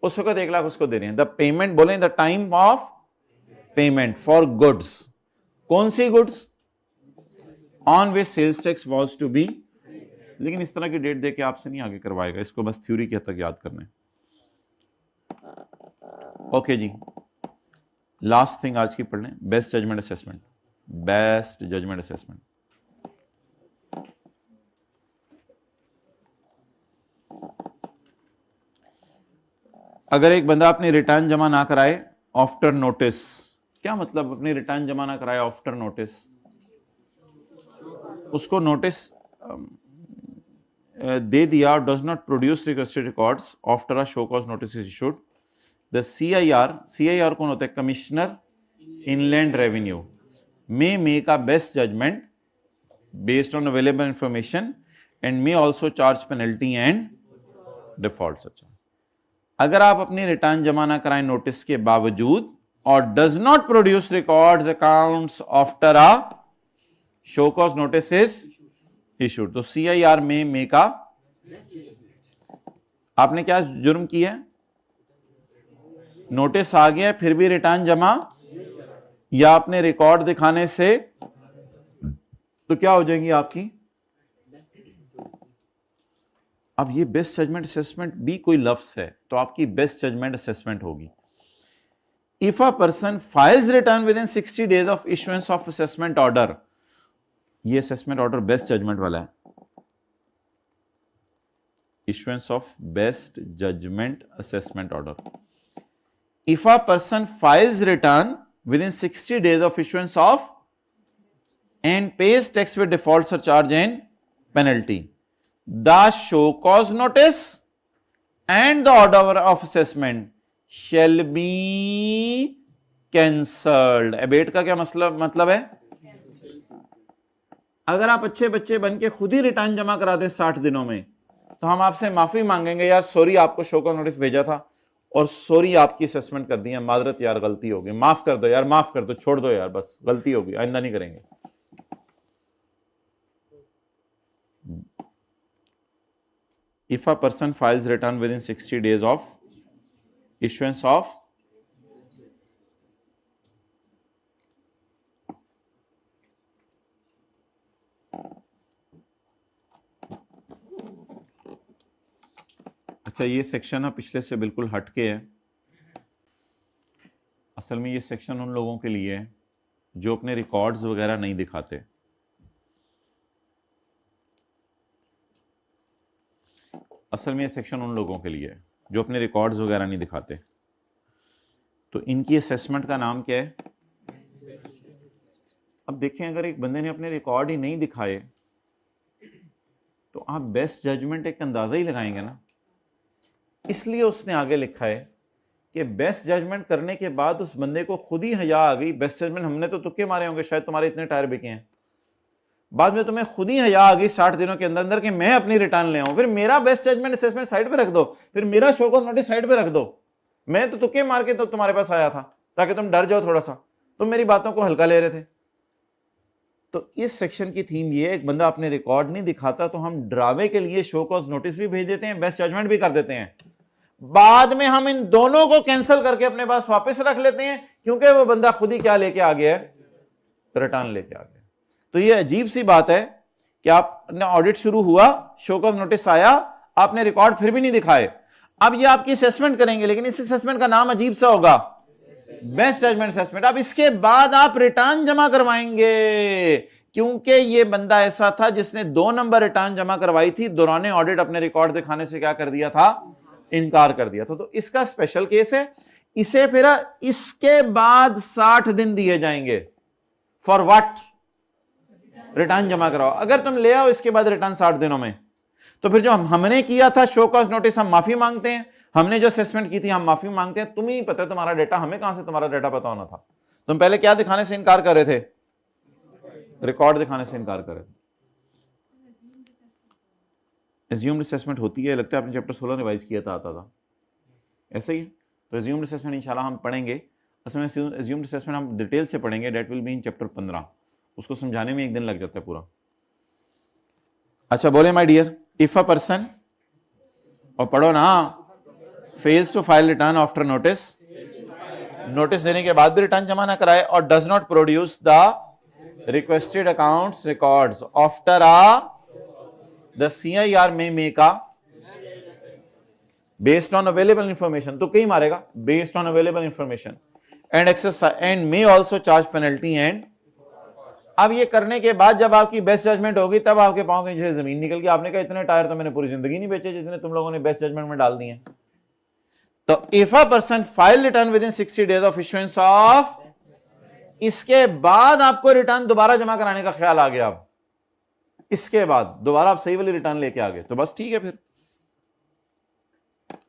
उस वक्त 1 लाख उसको दे रहे हैं। द पेमेंट बोले, the time of payment for goods. कौन सी goods? On which sales tax was to be. लेकिन इस तरह की डेट देके आपसे नहीं आगे करवाएगा, इसको बस थ्योरी के हद तक याद करना है। ओके जी, लास्ट थिंग आज की पढ़ लें, best judgement assessment. Best judgement assessment, अगर एक बंदा अपनी रिटर्न जमा ना कराए आफ्टर नोटिस, क्या मतलब अपनी रिटर्न जमा ना कराए आफ्टर नोटिस? उसको नोटिस दे दिया, does not produce requested records after a show cause notice is issued, the CIR कौन होता है? Commissioner inland revenue, may make a best judgment based on available information and may also charge penalty and defaults। अच्छा, अगर आप अपनी return जमा ना कराएं नोटिस के बावजूद और does not produce records accounts after a show cause notice is issued, तो CIR में मेक अ, आपने क्या जुर्म किया है? नोटिस आ गया फिर भी रिटर्न जमा, या आपने रिकॉर्ड दिखाने से, तो क्या हो जाएगी आपकी? अब ये बेस्ट जजमेंट असेसमेंट भी कोई लफ्ज है तो आपकी बेस्ट जजमेंट असेसमेंट होगी। If a person files return within 60 days of issuance of assessment order, ये असेसमेंट ऑर्डर बेस्ट जजमेंट वाला है, issuance of best judgement assessment order. If a person files return within 60 days of issuance of and pays tax with default surcharge and penalty, the show cause notice and the order of assessment shall be cancelled। abate का क्या मतलब है? अगर आप अच्छे बच्चे बन के खुद ही रिटर्न जमा करा दें 60 दिनों में, तो हम आपसे माफी मांगेंगे, यार सॉरी आपको शो कॉज नोटिस भेजा था और सॉरी आपकी असेसमेंट कर दी है, माजरत यार गलती हो गई, माफ कर दो यार, माफ कर दो, छोड़ दो यार, बस गलती हो गई, आइंदा नहीं करेंगे। If a person files return within 60 days of issuance of, अच्छा ये सेक्शन ना पिछले से बिल्कुल हटके है। असल में ये सेक्शन उन लोगों के लिए है जो अपने रिकॉर्ड्स वगैरह नहीं दिखाते। असल में ये सेक्शन उन लोगों के लिए है जो अपने रिकॉर्ड्स वगैरह नहीं दिखाते। तो इनकी असेसमेंट का नाम क्या है? अब देखें, अगर एक बंदे ने अपने रिकॉर्ड ही नहीं दिखाए तो आप बेस्ट जजमेंट एक अंदाजा ही लगाएंगे ना। इसलिए उसने आगे लिखा है कि बेस्ट जजमेंट करने के बाद उस बंदे को खुद ही हया आ गई। बेस्ट जजमेंट हमने तो तुक्के मारे होंगे, शायद तुम्हारे इतने टायर बिके हैं, बाद में तुम्हें खुद ही हया आ गई 60 दिनों के अंदर अंदर कि मैं अपनी रिटर्न ले आऊं, फिर मेरा बेस्ट जजमेंट असेसमेंट साइड पे रख दो, फिर मेरा शो कॉज नोटिस साइड पे रख दो। मैं तो तुक्के मार के तो तुम्हारे पास आया था ताकि तुम डर जाओ थोड़ा सा, तुम मेरी बातों को हल्का ले रहे थे। तो इस सेक्शन की थीम ये है, एक बंदा अपने रिकॉर्ड नहीं दिखाता तो हम डरावे के लिए शो कॉज नोटिस भी भेज देते हैं, बेस्ट जजमेंट भी कर देते हैं, बाद में हम इन दोनों को कैंसिल करके अपने पास वापस रख लेते हैं क्योंकि वो बंदा खुद ही क्या लेके आ गया है? रिटर्न लेके आ गया। तो ये अजीब सी बात है कि आपने ऑडिट शुरू हुआ, शो कॉज नोटिस आया, आपने रिकॉर्ड फिर भी नहीं दिखाए, अब ये आपकी असेसमेंट करेंगे, लेकिन इस असेसमेंट का नाम अजीब सा होगा, बेस्ट जजमेंट असेसमेंट। अब इसके बाद आप रिटर्न जमा करवाएंगे, क्योंकि ये बंदा ऐसा था जिसने 2 नंबर रिटर्न जमा करवाई थी, दौरान ऑडिट अपने रिकॉर्ड दिखाने से क्या कर दिया था, इनकार कर दिया था। तो इसका स्पेशल केस है। इसे फिर इसके बाद 60 दिन दिए जाएंगे। For what? रिटर्न जमा कराओ। अगर तुम ले आओ इसके बाद रिटर्न 60 दिनों में, तो फिर जो हमने किया था शो कॉज नोटिस, हम माफी मांगते हैं। हमने जो असेसमेंट की थी हम माफी मांगते हैं। तुम्हें ही पता है तुम्हारा डेटा, हमें कहां से तुम्हारा डेटा पता होना था? तुम पहले क्या दिखाने से इनकार कर रहे थे? रिकॉर्ड दिखाने से इनकार कर रहे थे। एज्यूम्ड असेसमेंट होती है, लगता है आपने चैप्टर 16 रिवाइज किया था, आता था ऐसे ही। तो एज्यूम्ड असेसमेंट इंशाल्लाह हम पढ़ेंगे। असल में एज्यूम्ड असेसमेंट हम डिटेल से पढ़ेंगे, date will be in chapter 15। उसको समझाने में 1 दिन लग जाता है पूरा। अच्छा बोले my dear, if a person, और पढ़ो ना, fails to file return after notice, notice देने के बाद भी रिटर्न जमा ना कराए, और does not produce the requested accounts records after the CIR में make a based on available information, तो कहीं मारेगा based on available information and exercise and may also charge penalty and. अब ये करने के बाद जब आपकी बेस्ट जजमेंट होगी, तब आपके पांव के नीचे जमीन निकल गई। आपने कहा इतने टायर तो मैंने पूरी जिंदगी नहीं बेचे जितने तुम लोगों ने बेस्ट जजमेंट में डाल दिए। तो if a person file return within 60 days of issuance of, इसके बाद आपको रिटर्न दोबारा जमा कराने का ख्याल आ गया। अब इसके बाद दोबारा आप सही वाली रिटर्न लेके आ गए, तो बस ठीक है। फिर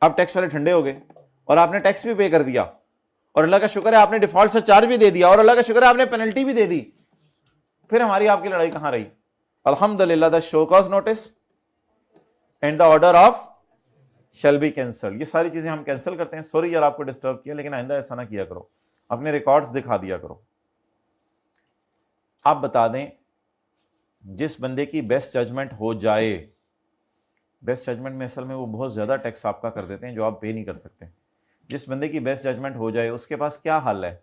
अब टैक्स वाले ठंडे हो गए और आपने टैक्स भी पे कर दिया, और अल्लाह का शुक्र है आपने डिफॉल्ट सरचार्ज भी दे दिया, और अल्लाह का शुक्र है आपने पेनल्टी भी दे दी। फिर हमारी आपकी लड़ाई कहां रही? अल्हम्दुलिल्लाह the show cause notice and the order of shall be cancel, ये सारी चीजें हम कैंसिल करते हैं। सॉरी यार आपको डिस्टर्ब किया, लेकिन आइंदा ऐसा ना किया करो, अपने रिकॉर्ड्स दिखा दिया करो। आप बता दें, जिस बंदे की बेस्ट जजमेंट हो जाए, बेस्ट जजमेंट में असल में वो बहुत ज्यादा टैक्स आपका कर देते हैं जो आप पे नहीं कर सकते। जिस बंदे की बेस्ट जजमेंट हो जाए उसके पास क्या हल है?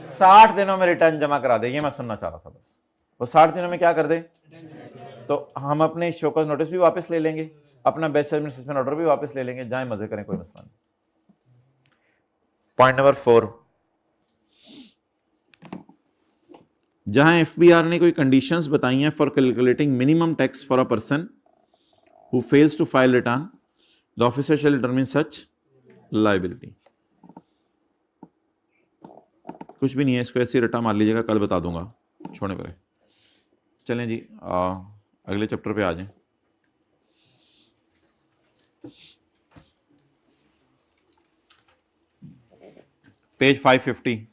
60 दिनों में रिटर्न जमा करा दे। ये मैं सुनना चाह रहा था बस। वो 60 दिनों में क्या कर दे? तो हम अपने शो कॉज नोटिस भी वापस ले लेंगे, अपना बेस्ट जजमेंट सस्पेंड ऑर्डर भी वापस ले लेंगे, जाए मजे करें, कोई मसला नहीं। पॉइंट नंबर 4, जहां FBR ने कोई कंडीशंस बताई हैं for calculating minimum tax for a person who fails to file return, the officer shall determine such liability. कुछ भी नहीं है, इसको ऐसे रट्टा मार लीजिएगा, कल बता दूंगा, छोड़ने पर। चलें जी, अगले चैप्टर पे आ जाएं। पेज 550।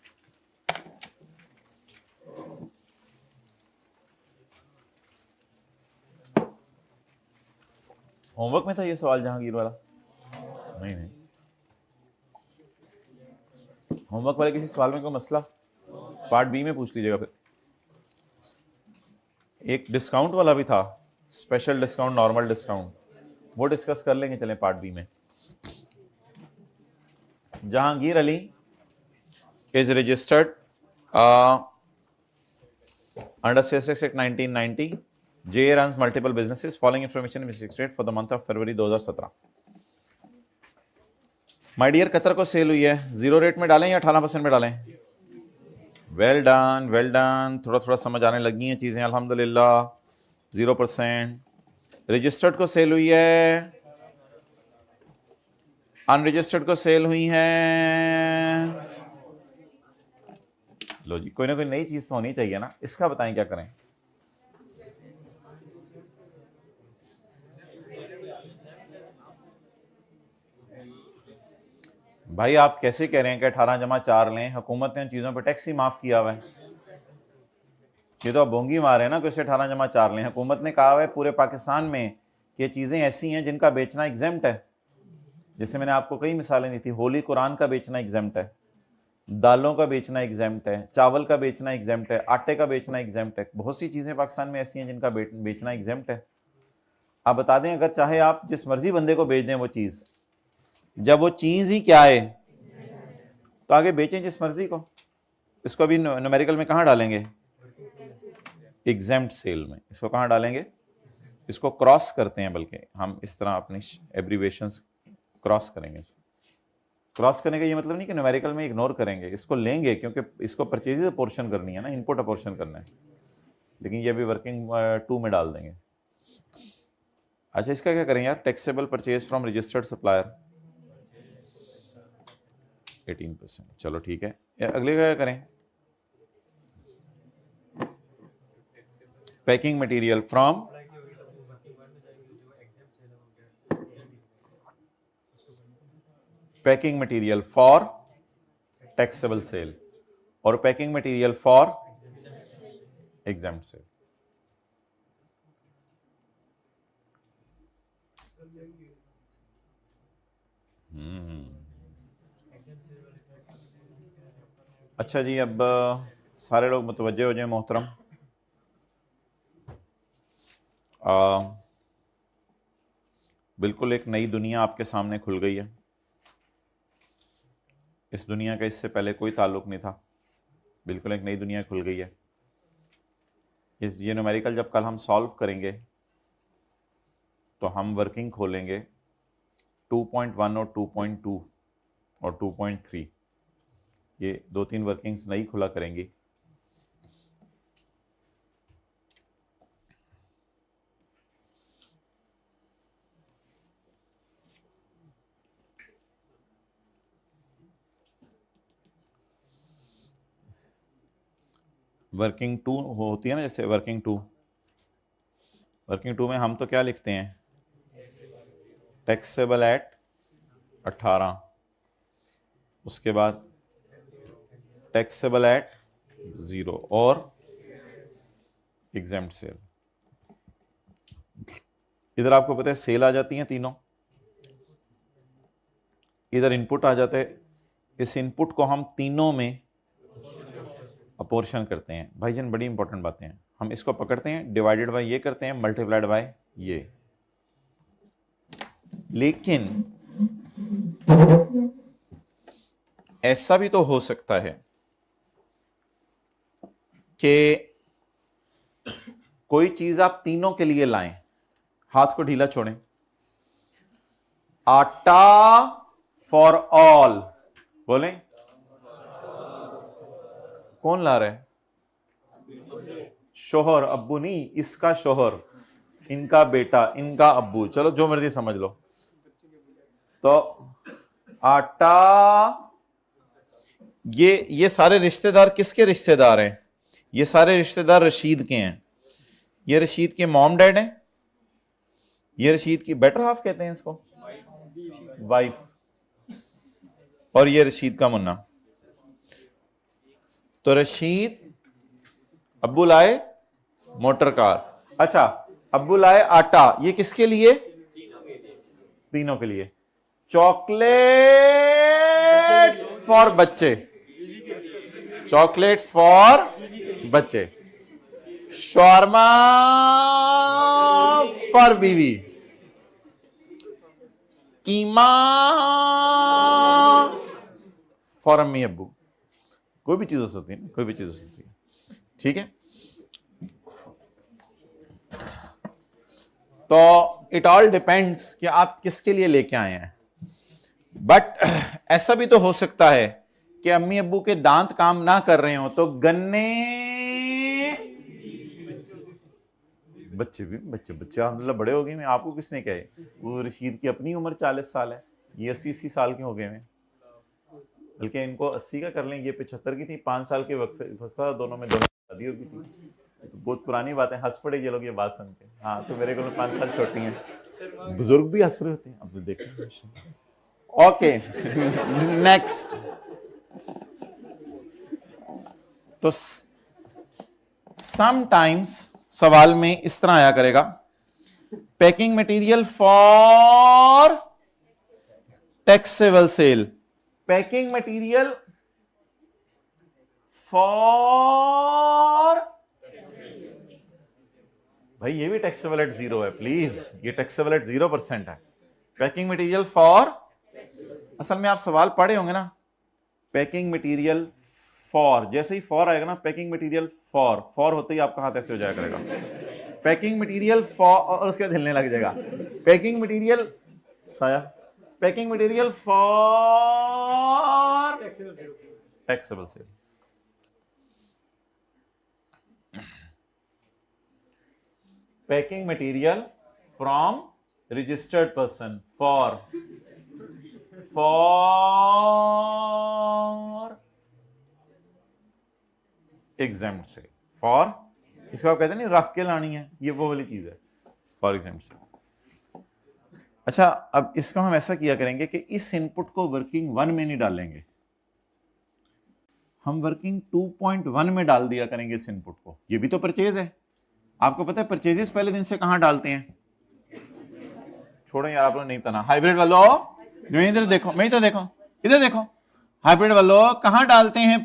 होमवर्क में था ये सवाल जहांगीर वाला? नहीं, होमवर्क वाले किसी सवाल में कोई मसला पार्ट बी में पूछ लीजिएगा। फिर एक डिस्काउंट वाला भी था, स्पेशल डिस्काउंट, नॉर्मल डिस्काउंट, वो डिस्कस कर लेंगे, चलें पार्ट बी में। Jahangir Ali is registered under sales tax act 1990, he runs multiple businesses, following information is extracted for the month of फरवरी 2017। माय डियर, कतर को सेल हुई है, 0 रेट में डालें या 18% में डालें? वेल डन, वेल डन, थोड़ा थोड़ा समझ आने लगी हैं चीजें, अल्हम्दुलिल्लाह। 0%। रजिस्टर्ड को सेल हुई है, अनरजिस्टर्ड को सेल हुई है। लो जी, कोई ना कोई नई चीज तो होनी चाहिए ना, इसका बताएं क्या करें? भाई आप कैसे कह रहे हैं कि 18+4 लें? हुकूमत ने उन चीजों पर टैक्स ही माफ किया हुआ है। ये तो आप बोंगी मारे हैं ना, कैसे 18+4 लें? हुकूमत ने कहा हुआ है पूरे पाकिस्तान में कि ये चीजें ऐसी हैं जिनका बेचना एग्जेम्प्ट है। जैसे मैंने आपको कई मिसालें दी थी, होली कुरान का बेचना एग्जेम्प्ट है, दालों का बेचना एग्जेम्प्ट है, चावल का बेचना एग्जेम्प्ट है, आटे का बेचना एग्जेम्प्ट है। बहुत सी चीजें पाकिस्तान में ऐसी हैं जिनका बेचना एग्जेम्प्ट है। आप बता दें, अगर चाहे आप जिस मर्जी बंदे को बेच दें वो चीज, जब वो चीज ही क्या है तो आगे बेचें जिस मर्जी को। इसको अभी न्यूमेरिकल में कहां डालेंगे? एग्जेम्प्ट सेल में। इसको कहां डालेंगे? इसको क्रॉस करते हैं, बल्कि हम इस तरह अपनी एब्रीवेशंस क्रॉस करेंगे। क्रॉस करने का ये मतलब नहीं कि न्यूमेरिकल में इग्नोर करेंगे, इसको लेंगे क्योंकि इसको परचेज अपोर्शन करनी है ना, इनपुट अपोर्शन करना है, लेकिन ये भी वर्किंग 2 में डाल देंगे। अच्छा, इसका क्या करें यार? Taxable purchase from registered supplier 18%, चलो ठीक है। अगले का क्या करें? Packing material from packing material for taxable sale और packing material for exempt sale. अच्छा जी, अब सारे लोग मुतवज्जे हो जाए मोहतरम। बिल्कुल एक नई दुनिया आपके सामने खुल गई है। इस दुनिया का इससे पहले कोई ताल्लुक नहीं था। बिल्कुल एक नई दुनिया खुल गई है। ये न्यूमेरिकल जब कल हम सॉल्व करेंगे तो हम वर्किंग खोलेंगे 2.1 और 2.2 और 2.3, ये 2-3 वर्किंग्स नई खुला करेंगी। वर्किंग 2 होती है ना, जैसे वर्किंग 2 में हम तो क्या लिखते हैं? टैक्सेबल एट 18, उसके बाद टैक्सेबल एट 0 और एग्जेम्प्ट सेल। इधर आपको पता है सेल आ जाती हैं तीनों, इधर इनपुट आ जाते हैं। इस इनपुट को हम तीनों में अपोर्शन करते हैं। भाईजान बड़ी इंपॉर्टेंट बातें हैं। हम इसको पकड़ते हैं, डिवाइडेड बाय ये करते हैं, मल्टीप्लाइड बाय ये। लेकिन ऐसा भी तो हो सकता है कि कोई चीज आप तीनों के लिए लाएं। हाथ को ढीला छोड़ें। आटा फॉर ऑल बोलें। कौन ला रहा है? शोहर, अब्बू नहीं, इसका शोहर, इनका बेटा, इनका अब्बू, चलो जो मर्जी समझ लो। तो आटा, ये सारे रिश्तेदार किसके रिश्तेदार हैं? ये सारे रिश्तेदार रशीद के हैं। ये रशीद के मॉम डैड हैं, ये रशीद की बेटर हाफ कहते हैं इसको, वाइफ, और ये रशीद का मुन्ना। तो रशीद, अब्बू लाए मोटर कार, अच्छा अब्बू लाए आटा, ये किसके लिए? तीनों के लिए। चॉकलेट फॉर बच्चे, चॉकलेट्स फॉर बच्चे, शॉर्मा फॉर बीवी, कीमा फॉर अम्मी अब्बू। कोई भी चीज हो सकती है, कोई भी चीज हो सकती है, ठीक है। तो इट ऑल डिपेंड्स कि आप किसके लिए लेके आए हैं। बट ऐसा भी तो हो सकता है कि अम्मी अब्बू के दांत काम ना कर रहे हो तो गन्ने, बच्चे भी बच्चे मतलब बड़े हो गए हैं। आपको किसने कहे? वो रशीद की अपनी उम्र 40 साल है, ये 80 साल के हो गए हैं। बल्कि इनको 80 का कर लें, ये 75 की थी, 5 साल के वक्त दोनों में शादी हो गई थी। तो बहुत पुरानी बात है, हंस पड़े ये लोग ये बात सुन के। हाँ, तो मेरे को 5 साल छोटी हैं। बुजुर्ग भी हंस रहे होते हैं, अब देखें। Okay, next. तो समटाइम्स सवाल में इस तरह आया करेगा, packing material for taxable sale, packing material for, भाई ये भी टैक्सेबल एट 0 है, प्लीज, ये टैक्सेबल एट 0% है। पैकिंग मटेरियल फॉर, असल में आप सवाल पढ़े होंगे ना, पैकिंग मटेरियल फॉर, जैसे ही फॉर आएगा ना, पैकिंग मटेरियल फॉर होते ही आपका हाथ ऐसे हो जाया करेगा। पैकिंग मटेरियल फॉर, और उसके बाद हिलने लग जाएगा, पैकिंग मटेरियल साया, packing material for taxable sale, packing material from registered person for exempt sale, for, इसको आप कहते हैं नहीं रख के लानी है, ये वो वाली चीज है, फॉर एग्जाम्पल। अच्छा, अब इसको हम ऐसा किया करेंगे कि इस इनपुट को वर्किंग 1 में नहीं डालेंगे, हम वर्किंग 2.1 में डाल दिया करेंगे इस इनपुट को। ये भी तो परचेज है, आपको पता है परचेजेस पहले दिन से कहां डालते हैं, छोड़ो यार आप लोग नहीं पता ना, हाइब्रिड वालों इधर देखो, मैं इधर देखो, इधर देखो, हाइब्रिड वालों कहां डालते हैं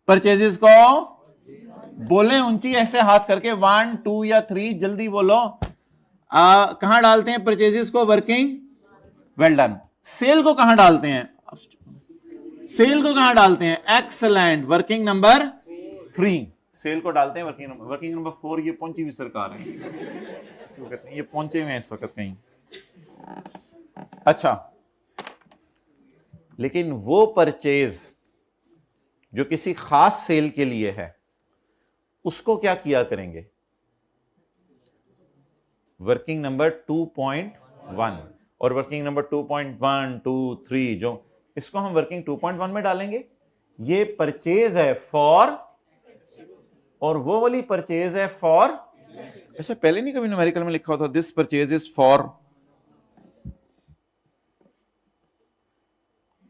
परचेजेस को, बोले ऊंची ऐसे हाथ करके 1 2 या 3 जल्दी बोलो, कहां डालते हैं परचेजेस को, वर्किंग, वेल डन। सेल को कहां डालते हैं, सेल को कहां डालते हैं, एक्सलेंट, वर्किंग नंबर 3, सेल को डालते हैं वर्किंग नंबर 4। ये पहुंची भी सरकार है इस वक्त, ये पहुंचे हुए हैं इस वक्त कहीं। अच्छा, लेकिन वो परचेज जो किसी खास सेल के लिए है उसको क्या किया करेंगे, वर्किंग नंबर 2.1 और वर्किंग नंबर 2.1 2 3, जो इसको हम वर्किंग 2.1 में डालेंगे। ये परचेज है फॉर, और वो वाली परचेज है फॉर, अच्छा पहले नहीं कभी न्यूमेरिकल में लिखा होता दिस परचेज इज फॉर,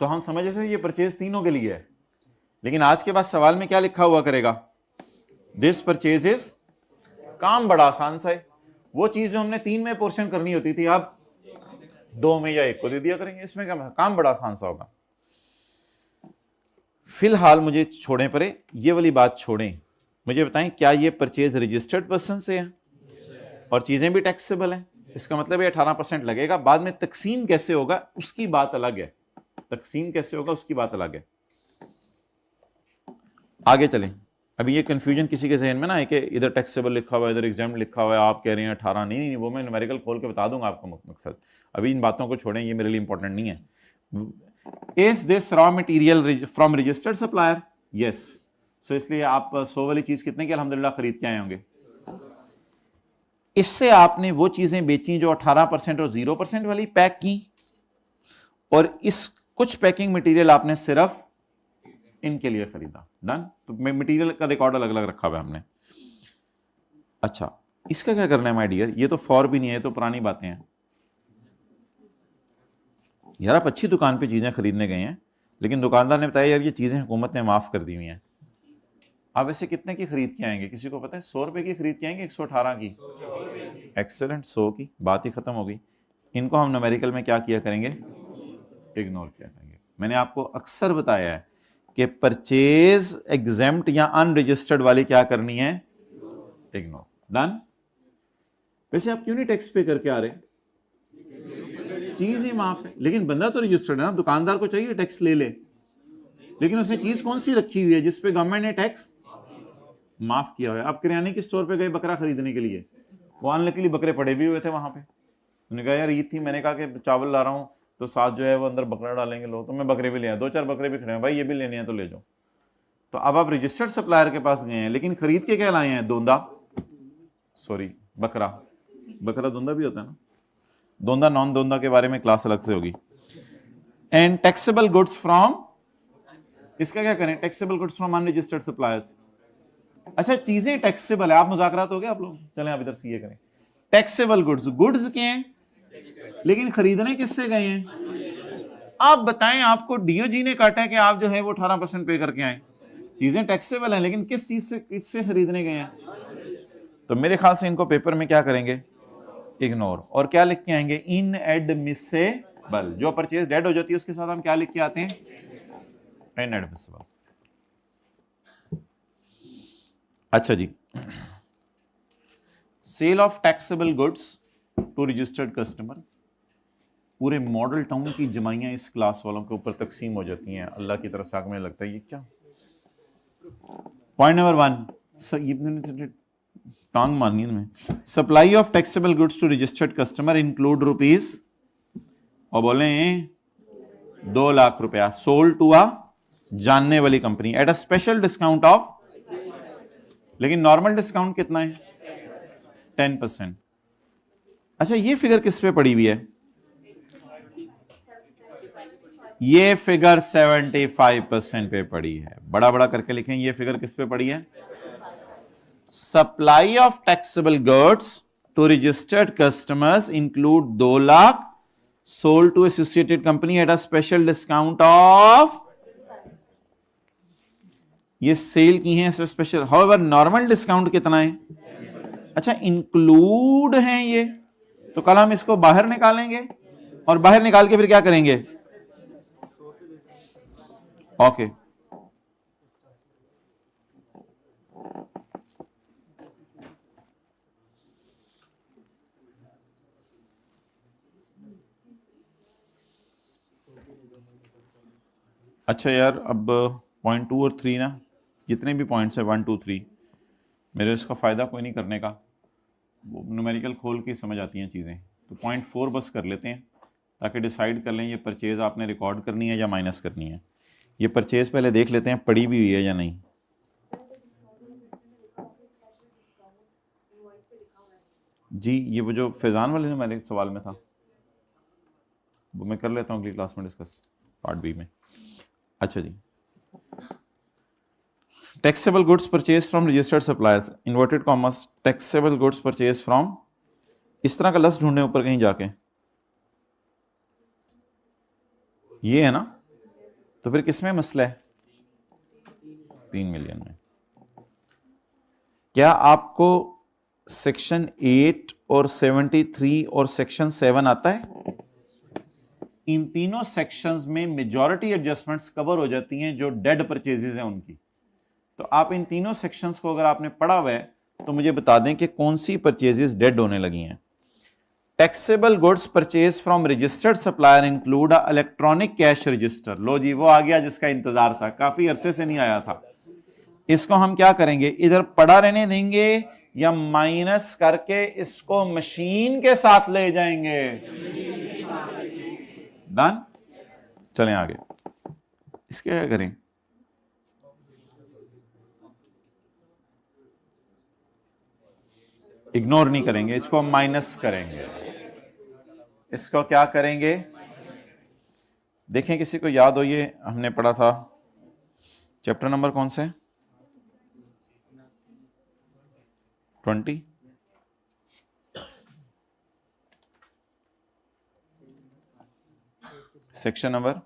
तो हम समझ रहे थे ये परचेज तीनों के लिए है, लेकिन आज के बाद सवाल में क्या लिखा हुआ करेगा, दिस परचेज इज, काम बड़ा आसान सा है, वो चीज जो हमने 3 में पोर्शन करनी होती थी आप 2 में या 1 को दे दिया करेंगे, इसमें क्या काम बड़ा आसान सा होगा। फिलहाल मुझे छोड़ें परे, ये वाली बात छोड़ें, मुझे बताएं क्या ये परचेज रजिस्टर्ड पर्सन से है और चीजें भी टैक्सेबल हैं, इसका मतलब ये 18% लगेगा। बाद में तकसीम कैसे होगा उसकी बात अलग है, तकसीम कैसे होगा उसकी बात अलग है। आगे चलें, अभी ये कंफ्यूजन किसी के जहन में ना है कि इधर टैक्सेबल लिखा हुआ है इधर एग्जाम्प्ट लिखा हुआ है, आप कह रहे हैं 18, नहीं, वो मैं न्यूमेरिकल खोल के बता दूंगा आपको मकसद, अभी इन बातों को छोड़ें, ये मेरे लिए इंपॉर्टेंट नहीं है। Is this raw material from registered supplier, yes, so इसलिए आप 100 वाली चीज कितने की अल्हम्दुलिल्लाह खरीद के आए होंगे, इससे आपने वो चीजें बेची जो 18% और 0% वाली पैक की, और इस कुछ पैकिंग मटेरियल आपने सिर्फ इनके लिए खरीदा, डन। तो मटेरियल का रिकॉर्ड अलग अलग रखा हुआ है हमने। अच्छा, इसका क्या करना है माय डियर, ये तो फॉर भी नहीं है, तो पुरानी बातें हैं यार। आप अच्छी दुकान पे चीजें खरीदने गए हैं, लेकिन दुकानदार ने बताया यार ये चीजें हुकूमत ने माफ कर दी हुई हैं, आप ऐसे कितने की खरीद के आएंगे, किसी को पता है? 100 रुपए की खरीद के आएंगे, 118 की, एक्सेलेंट, 100 की, बात ही खत्म हो गई। इनको हम न्यूमेरिकल में क्या किया करेंगे, इग्नोर किया करेंगे। मैंने आपको अक्सर बताया है कि परचेज एग्जेम्प्ट या अनरजिस्टर्ड वाली क्या करनी है, इग्नोर, डन। वैसे आप क्यों नहीं टैक्स पे करके आ रहे, चीज ही माफ है, लेकिन बंदा तो रजिस्टर्ड है ना, दुकानदार को चाहिए टैक्स ले ले, लेकिन उसने चीज कौन सी रखी हुई है जिसपे गवर्नमेंट ने टैक्स माफ किया हुआ है। आप किराने की स्टोर पे गए बकरा खरीदने के लिए, वो अनलकीली बकरे पड़े भी हुए थे वहां पे, उन्होंने कहा यार ईद थी, मैंने कहा कि चावल ला रहा हूँ तो साथ जो है वो अंदर बकरा डालेंगे लोग, तो मैं बकरे भी ले आया, 2-4 बकरे भी खड़े हैं, भाई ये भी लेने हैं तो ले जाओ। तो अब आप रजिस्टर्ड सप्लायर के पास गए हैं, लेकिन खरीद के क्या लाए हैं, दोंदा, सॉरी बकरा, बकरा दोंदा भी होता है ना, दोंदा नॉन दोंदा के बारे में क्लास अलग से होगी। एंड टैक्सेबल गुड्स फ्रॉम, इसका क्या करें, taxable goods from unregistered suppliers. अच्छा चीजें टैक्सेबल है, आप मुज़ाकरात हो गए आप लोग, चलें आप इधर सीए करें। टैक्सेबल गुड्स, गुड्स के हैं लेकिन खरीदने किससे गए हैं, आप बताएं, आपको डीओजी ने काटा है कि आप जो है वो 18% पे करके आए, चीजें टैक्सेबल हैं लेकिन किस चीज से, किससे खरीदने गए हैं, तो मेरे ख्याल से इनको पेपर में क्या करेंगे, इग्नोर, और क्या लिख के आएंगे, इनएडमिसेबल। जो परचेज डेड हो जाती है उसके साथ हम क्या लिख के आते हैं, इनएडमिसेबल। अच्छा जी, sale of taxable goods to registered customer, पूरे मॉडल टाउन की जमाइयां इस क्लास वालों के ऊपर तकसीम हो जाती हैं, अल्लाह की तरफ से आगे में लगता है ये क्या। पॉइंट नंबर 1, टांग मारनी में। Supply of taxable goods to registered customer include rupees, और बोले 2 लाख रुपया, सोल्ड टू अ जानने वाली company at a special discount of, लेकिन नॉर्मल डिस्काउंट कितना है 10%। अच्छा ये फिगर किस पे पड़ी हुई है? ये फिगर 75% पे पड़ी है, बड़ा बड़ा करके लिखें। ये फिगर किस पे पड़ी है? Supply of taxable goods to registered customers include 2 lakh, sold to associated company at a special discount of, ये सेल की है स्पेशल। हाउएवर नॉर्मल डिस्काउंट कितना है? अच्छा इंक्लूड है ये, तो कल हम इसको बाहर निकालेंगे और बाहर निकाल के फिर क्या करेंगे? ओके अच्छा यार, अब पॉइंट 2 और 3 ना, जितने भी पॉइंट्स है 1 2 3, मेरे इसका फ़ायदा कोई नहीं करने का, वो न्यूमेरिकल खोल के समझ आती हैं चीज़ें। तो पॉइंट 4 बस कर लेते हैं ताकि डिसाइड कर लें ये परचेज़ आपने रिकॉर्ड करनी है या माइनस करनी है। ये परचेज़ पहले देख लेते हैं पड़ी भी हुई है या नहीं। जी ये वो जो फैज़ान वाले ने मेरे सवाल में था, वो मैं कर लेता हूँ अगली क्लास में डिस्कस, पार्ट बी में। अच्छा जी, taxable goods purchase from registered suppliers, inverted commerce, taxable goods purchase from, इस तरह का लफ्ज ढूंढने ऊपर कहीं जाके, ये है ना, तो फिर किसमें मसला है? 3 मिलियन में। क्या आपको सेक्शन 8 और 73 और सेक्शन 7 आता है? इन तीनों सेक्शंस में मेजॉरिटी एडजस्टमेंट्स कवर हो जाती हैं जो डेड परचेजेस हैं उनकी। तो आप इन तीनों सेक्शंस को अगर आपने पढ़ा हुआ है तो मुझे बता दें कि कौन सी परचेजेस डेड होने लगी हैं। Taxable goods purchase from registered supplier include a electronic cash register. लो जी, वो आ गया जिसका इंतजार था, काफी अरसे से नहीं आया था। इसको हम क्या करेंगे, इधर पड़ा रहने देंगे या माइनस करके इसको मशीन के साथ ले जाएंगे? डन, चलें आगे। इसके क्या करें? इग्नोर नहीं करेंगे, इसको माइनस करेंगे। इसको क्या करेंगे? देखें किसी को याद हो, ये हमने पढ़ा था, चैप्टर नंबर कौन से? 20। सेक्शन नंबर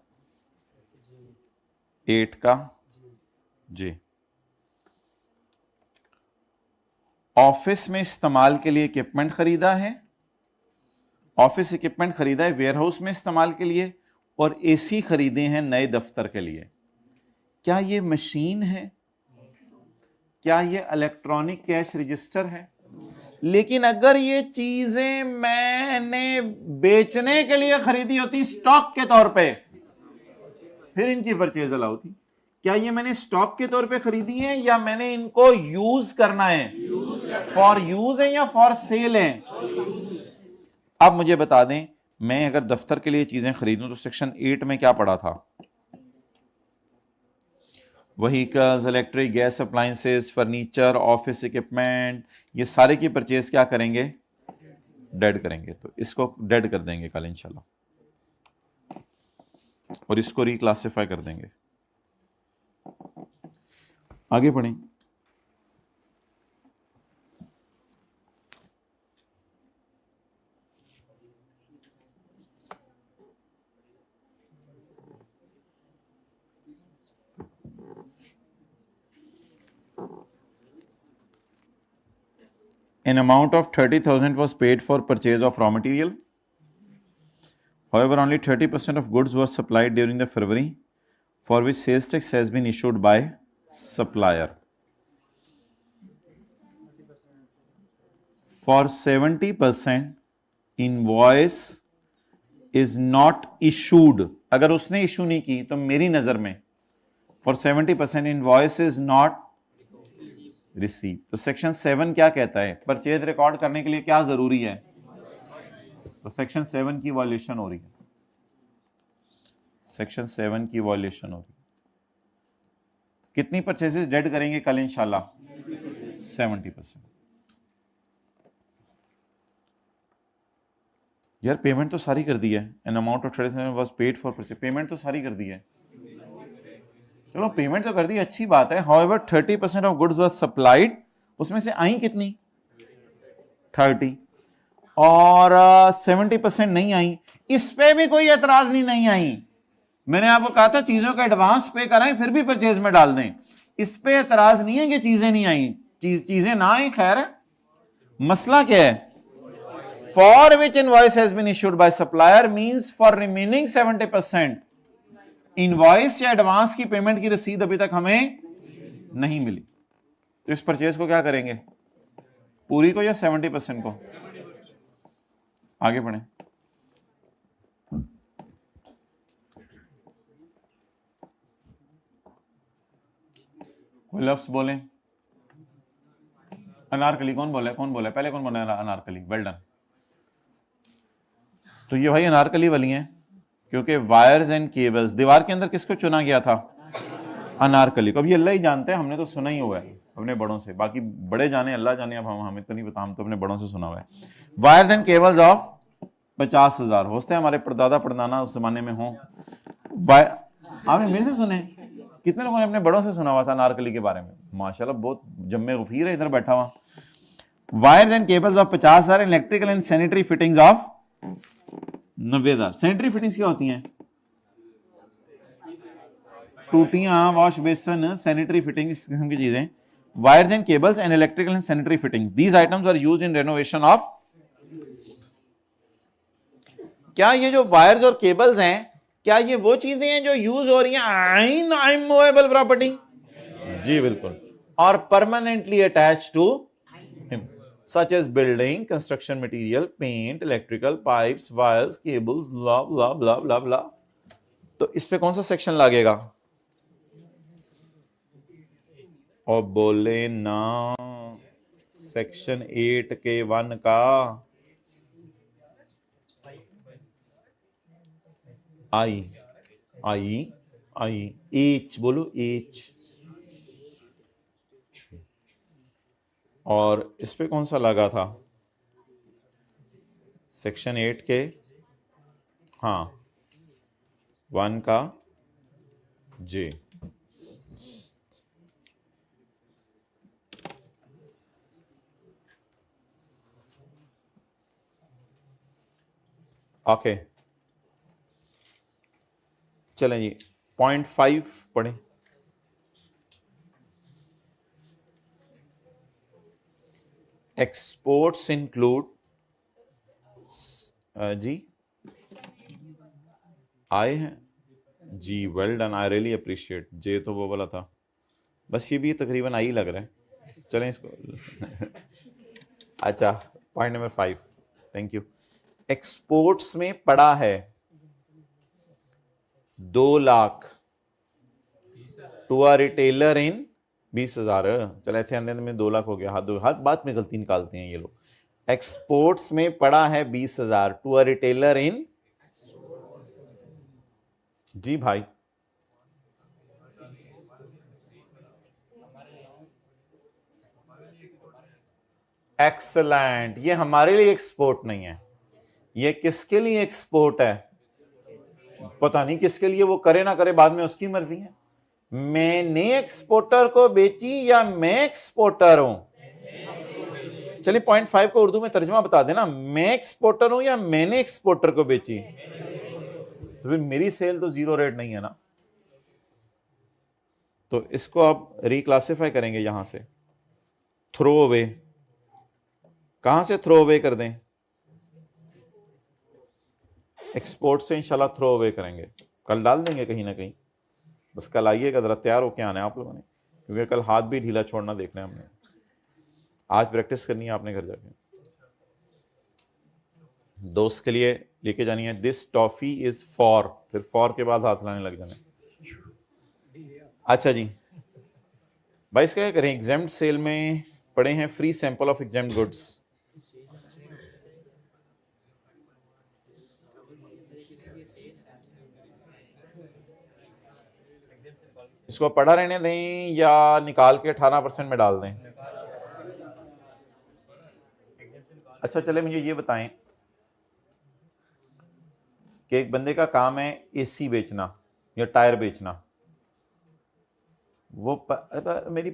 8 का जी। ऑफिस में इस्तेमाल के लिए इक्विपमेंट खरीदा है, ऑफिस इक्विपमेंट खरीदा है वेयर हाउस में इस्तेमाल के लिए, और एसी खरीदे हैं नए दफ्तर के लिए। क्या ये मशीन है? क्या ये इलेक्ट्रॉनिक कैश रजिस्टर है? लेकिन अगर ये चीजें मैंने बेचने के लिए खरीदी होती स्टॉक के तौर पे, फिर इनकी परचेज अलाउ थी। क्या ये मैंने स्टॉक के तौर पे खरीदी है या मैंने इनको यूज करना है? फॉर यूज है या फॉर सेल है? अब मुझे बता दें, मैं अगर दफ्तर के लिए चीजें खरीदूं तो सेक्शन 8 में क्या पढ़ा था? Vehicles, electric, gas appliances, furniture, office equipment, ये सारे की परचेज क्या करेंगे? डेड करेंगे। तो इसको डेड कर देंगे कल इंशाल्लाह, और इसको रिक्लासिफाई कर देंगे। आगे पढ़ें। An amount of 30,000 was paid for purchase of raw material. However, only 30% of goods were supplied during the February, for which sales tax has been issued by supplier. For 70% invoice is not issued. अगर उसने issue नहीं की तो मेरी नजर में for 70% invoice is not receive. तो section 7 क्या कहता है? परचेज रिकॉर्ड करने के लिए क्या जरूरी है? तो सेक्शन 7 की वॉल्यूशन हो रही है, सेक्शन 7 की वॉल्यूशन हो रही है। कितनी परचेजेस डेड करेंगे कल इंशाल्लाह? 70%। यार पेमेंट तो सारी कर दी है, an amount of traditional was paid for purchase, payment तो सारी कर दी है। चलो पेमेंट तो कर दी, अच्छी बात है। However 30% of goods was supplied, उसमें से आई कितनी? 30, और 70% नहीं आई। इस पे भी कोई एतराज नहीं आई। मैंने आपको कहा था चीजों का एडवांस पे कराएं फिर भी परचेज में डाल दें। इस पे एतराज नहीं है कि चीजें नहीं आई, चीजें ना आई, खैर मसला क्या है? For which invoice has been issued by supplier means for remaining 70%। Invoice या एडवांस की पेमेंट की रसीद अभी तक हमें नहीं मिली, तो इस परचेज को क्या करेंगे? पूरी को या 70% को? आगे बढ़े। कोई लफ्ज बोले? अनारकली कौन बोला? कौन बोला पहले? कौन बोला अनारकली? Well done. तो ये भाई अनारकली वाली हैं, क्योंकि वायर्स एंड केबल्स, दीवार के अंदर किसको चुना गया था? अनारकली को। अब ये अल्लाह ही जानते हैं, हमने तो सुना ही हुआ है अपने बड़ों से, बाकी बड़े जाने अल्लाह जाने, अब हमें तो नहीं पता, हम तो अपने बड़ों से सुना हुआ है। Wires and cables of 50,000। हो सकते हैं हमारे परदादा परदाना उस जमाने में हो। आपने मेरे से सुने? कितने लोगों ने अपने बड़ों से सुना हुआ था अनारकली के बारे में? माशाल्लाह बहुत जम्मे गफीर है इधर बैठा हुआ। Wires and cables of 50,000, electrical and sanitary fittings of 90,000। Sanitary fittings क्या होती हैं? टूटियां, वॉश बेसन, सैनिटरी फिटिंग्स, इस किस्म की चीजें। Wires and cables and electrical and sanitary fittings, these items are used in renovation of. क्या ये जो वायर्स और केबल्स हैं, क्या ये वो चीजें हैं जो यूज हो रही हैं इन मूवेबल प्रॉपर्टी? जी बिल्कुल। और permanently attach to him, such as building, construction material, paint, electrical pipes, wires, cables, blah blah blah blah blah. तो इस पे कौन सा सेक्शन लगेगा? और बोले ना, सेक्शन 8 के 1 का आई आई आई एच, बोलो एच। और इस पे कौन सा लगा था? सेक्शन 8 के, हाँ, 1 का जे। ओके चलें जी, 0.5 पढ़ें। एक्सपोर्ट्स इंक्लूड, जी आए हैं जी, well done, I really appreciate. जे तो वो वाला था, बस ये भी तकरीबन आई लग रहा है। चलें इसको अच्छा, point number 5, thank you. Exports में पड़ा है 2 lakh to a retailer in 20,000। चले थे अंदर में 2 लाख हो गया, हाथ बात में गलती निकालते हैं ये लोग। एक्सपोर्ट्स में पड़ा है 20,000 टू अ रिटेलर इन, जी भाई एक्सलेंट। ये हमारे लिए एक्सपोर्ट नहीं है, ये किसके लिए एक्सपोर्ट है? पता नहीं किसके लिए, वो करे ना करे बाद में उसकी मर्जी है। मैंने एक्सपोर्टर को बेची या मैं एक्सपोर्टर हूं? चलिए 0.5 को उर्दू में तर्जुमा बता देना, मैं एक्सपोर्टर हूं या मैंने एक्सपोर्टर को बेची? तो फिर मेरी सेल तो 0 रेट नहीं है ना। तो इसको आप रिक्लासिफाई करेंगे यहां से, थ्रो अवे। कहां से थ्रो अवे कर दें? एक्सपोर्ट से इंशाल्लाह थ्रो अवे करेंगे, कल डाल देंगे कहीं ना कहीं। बस कल आइएगा, जरा तैयार होके आना है आप लोगों ने, क्योंकि कल हाथ भी ढीला छोड़ना देखना है हमने। आज प्रैक्टिस करनी है आपने घर जाके, दोस्त के लिए लेके जानी है। दिस टॉफी इज फॉर, फिर फॉर के बाद हाथ लाने लग जाना। अच्छा जी, भाई इसका क्या करें, एग्जाम्ड सेल में पढ़े हैं free sample of examined goods. इसको पढ़ा रहने दें या निकाल के 18% में डाल दें? अच्छा चले मुझे ये बताएं कि एक बंदे का काम है एसी बेचना या टायर बेचना, वो मेरी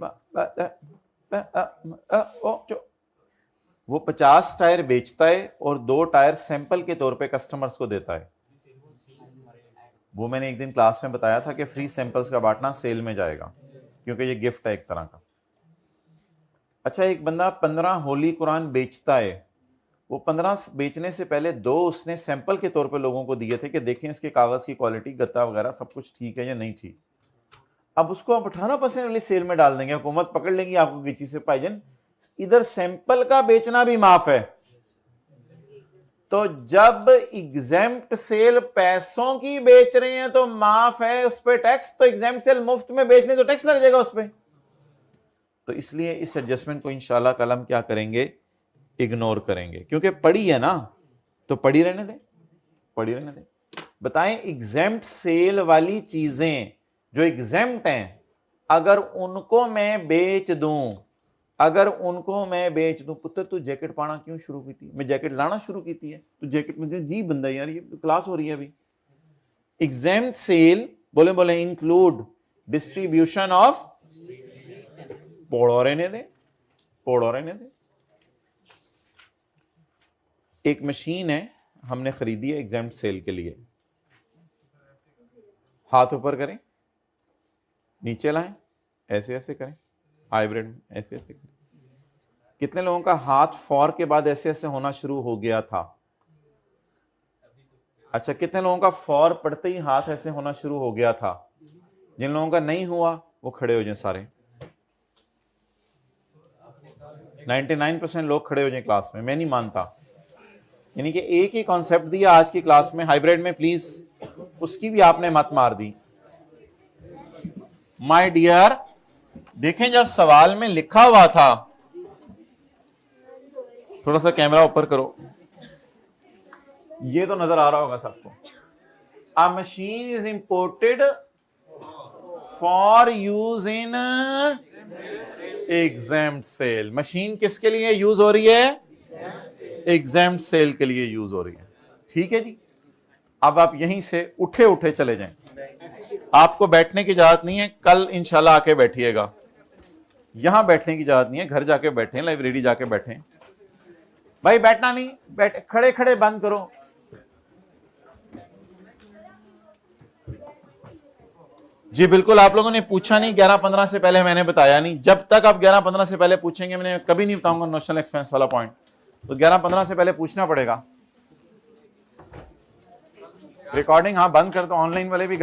वो 50 टायर बेचता है और 2 टायर सैंपल के तौर पे कस्टमर्स को देता है। वो मैंने एक दिन क्लास में बताया था कि फ्री सैंपल्स का बांटना सेल में जाएगा क्योंकि ये गिफ्ट है एक तरह का। अच्छा एक बंदा 15 होली कुरान बेचता है, वो 15 बेचने से पहले 2 उसने सैंपल के तौर पे लोगों को दिए थे कि देखें इसके कागज की क्वालिटी, गत्ता वगैरह सब कुछ ठीक है या नहीं ठीक। अब उसको आप 18% वाली सेल में डाल देंगे, हुकूमत पकड़ लेगी आपको किसी से, भाईजान इधर सैंपल का बेचना भी माफ है। तो जब एग्जेम्प्ट सेल पैसों की बेच रहे हैं तो माफ है उस पर टैक्स, तो एग्जेम्प्ट सेल मुफ्त में बेचने तो टैक्स लग जाएगा उस पर। तो इसलिए इस एडजस्टमेंट को इंशाल्लाह कल हम क्या करेंगे, इग्नोर करेंगे, क्योंकि पढ़ी है ना तो पढ़ी रहने दें, पढ़ी रहने दें। बताएं एग्जेम्प्ट सेल वाली चीजें जो एग्जेम्प्ट हैं, अगर उनको मैं बेच दूं, अगर उनको मैं बेच दूं, पुत्र तू जैकेट पाना क्यों शुरू की थी? मैं जैकेट लाना शुरू की थी है, तू जैकेट में जी बंदा यार ये क्लास हो रही है अभी। एग्जेम्प्ट सेल बोले बोले इंक्लूड डिस्ट्रीब्यूशन ऑफ, पोड़ो रहने दे, पोड़ो रहने दे। एक मशीन है हमने खरीदी है एग्जेम्प्ट सेल के लिए, हाथ ऊपर करें, नीचे लाएं, ऐसे ऐसे करें, हाइब्रिड ऐसे ऐसे करें। कितने लोगों का हाथ फॉर के बाद ऐसे ऐसे होना शुरू हो गया था? अच्छा कितने लोगों का फॉर पढ़ते ही हाथ ऐसे होना शुरू हो गया था? जिन लोगों का नहीं हुआ वो खड़े हो जाए सारे, 99% लोग खड़े हो जाए क्लास में, मैं नहीं मानता। यानी कि एक ही कॉन्सेप्ट दिया आज की क्लास में हाइब्रिड में, प्लीज उसकी भी आपने मत मार दी। माय डियर देखें जब सवाल में लिखा हुआ था, थोड़ा सा कैमरा ऊपर करो, ये तो नजर आ रहा होगा सबको। A machine is imported for use in exempt sale. Machine किसके लिए यूज हो रही है? एग्जेम्प्ट सेल के लिए यूज हो रही है। ठीक है जी, अब आप यहीं से उठे उठे चले जाएं, आपको बैठने की इजाजत नहीं है, कल इंशाल्लाह आके बैठिएगा। यहां बैठने की इजाजत नहीं है, घर जाके बैठे, लाइब्रेरी जाके बैठे। भाई बैठना नहीं, बैठे खड़े खड़े बंद करो। जी बिल्कुल, आप लोगों ने पूछा नहीं 11-15 से पहले, मैंने बताया नहीं। जब तक आप 11-15 से पहले पूछेंगे मैंने कभी नहीं बताऊंगा नोशनल एक्सपेंस वाला पॉइंट, तो 11-15 से पहले पूछना पड़ेगा। रिकॉर्डिंग हाँ बंद कर दो, ऑनलाइन वाले भी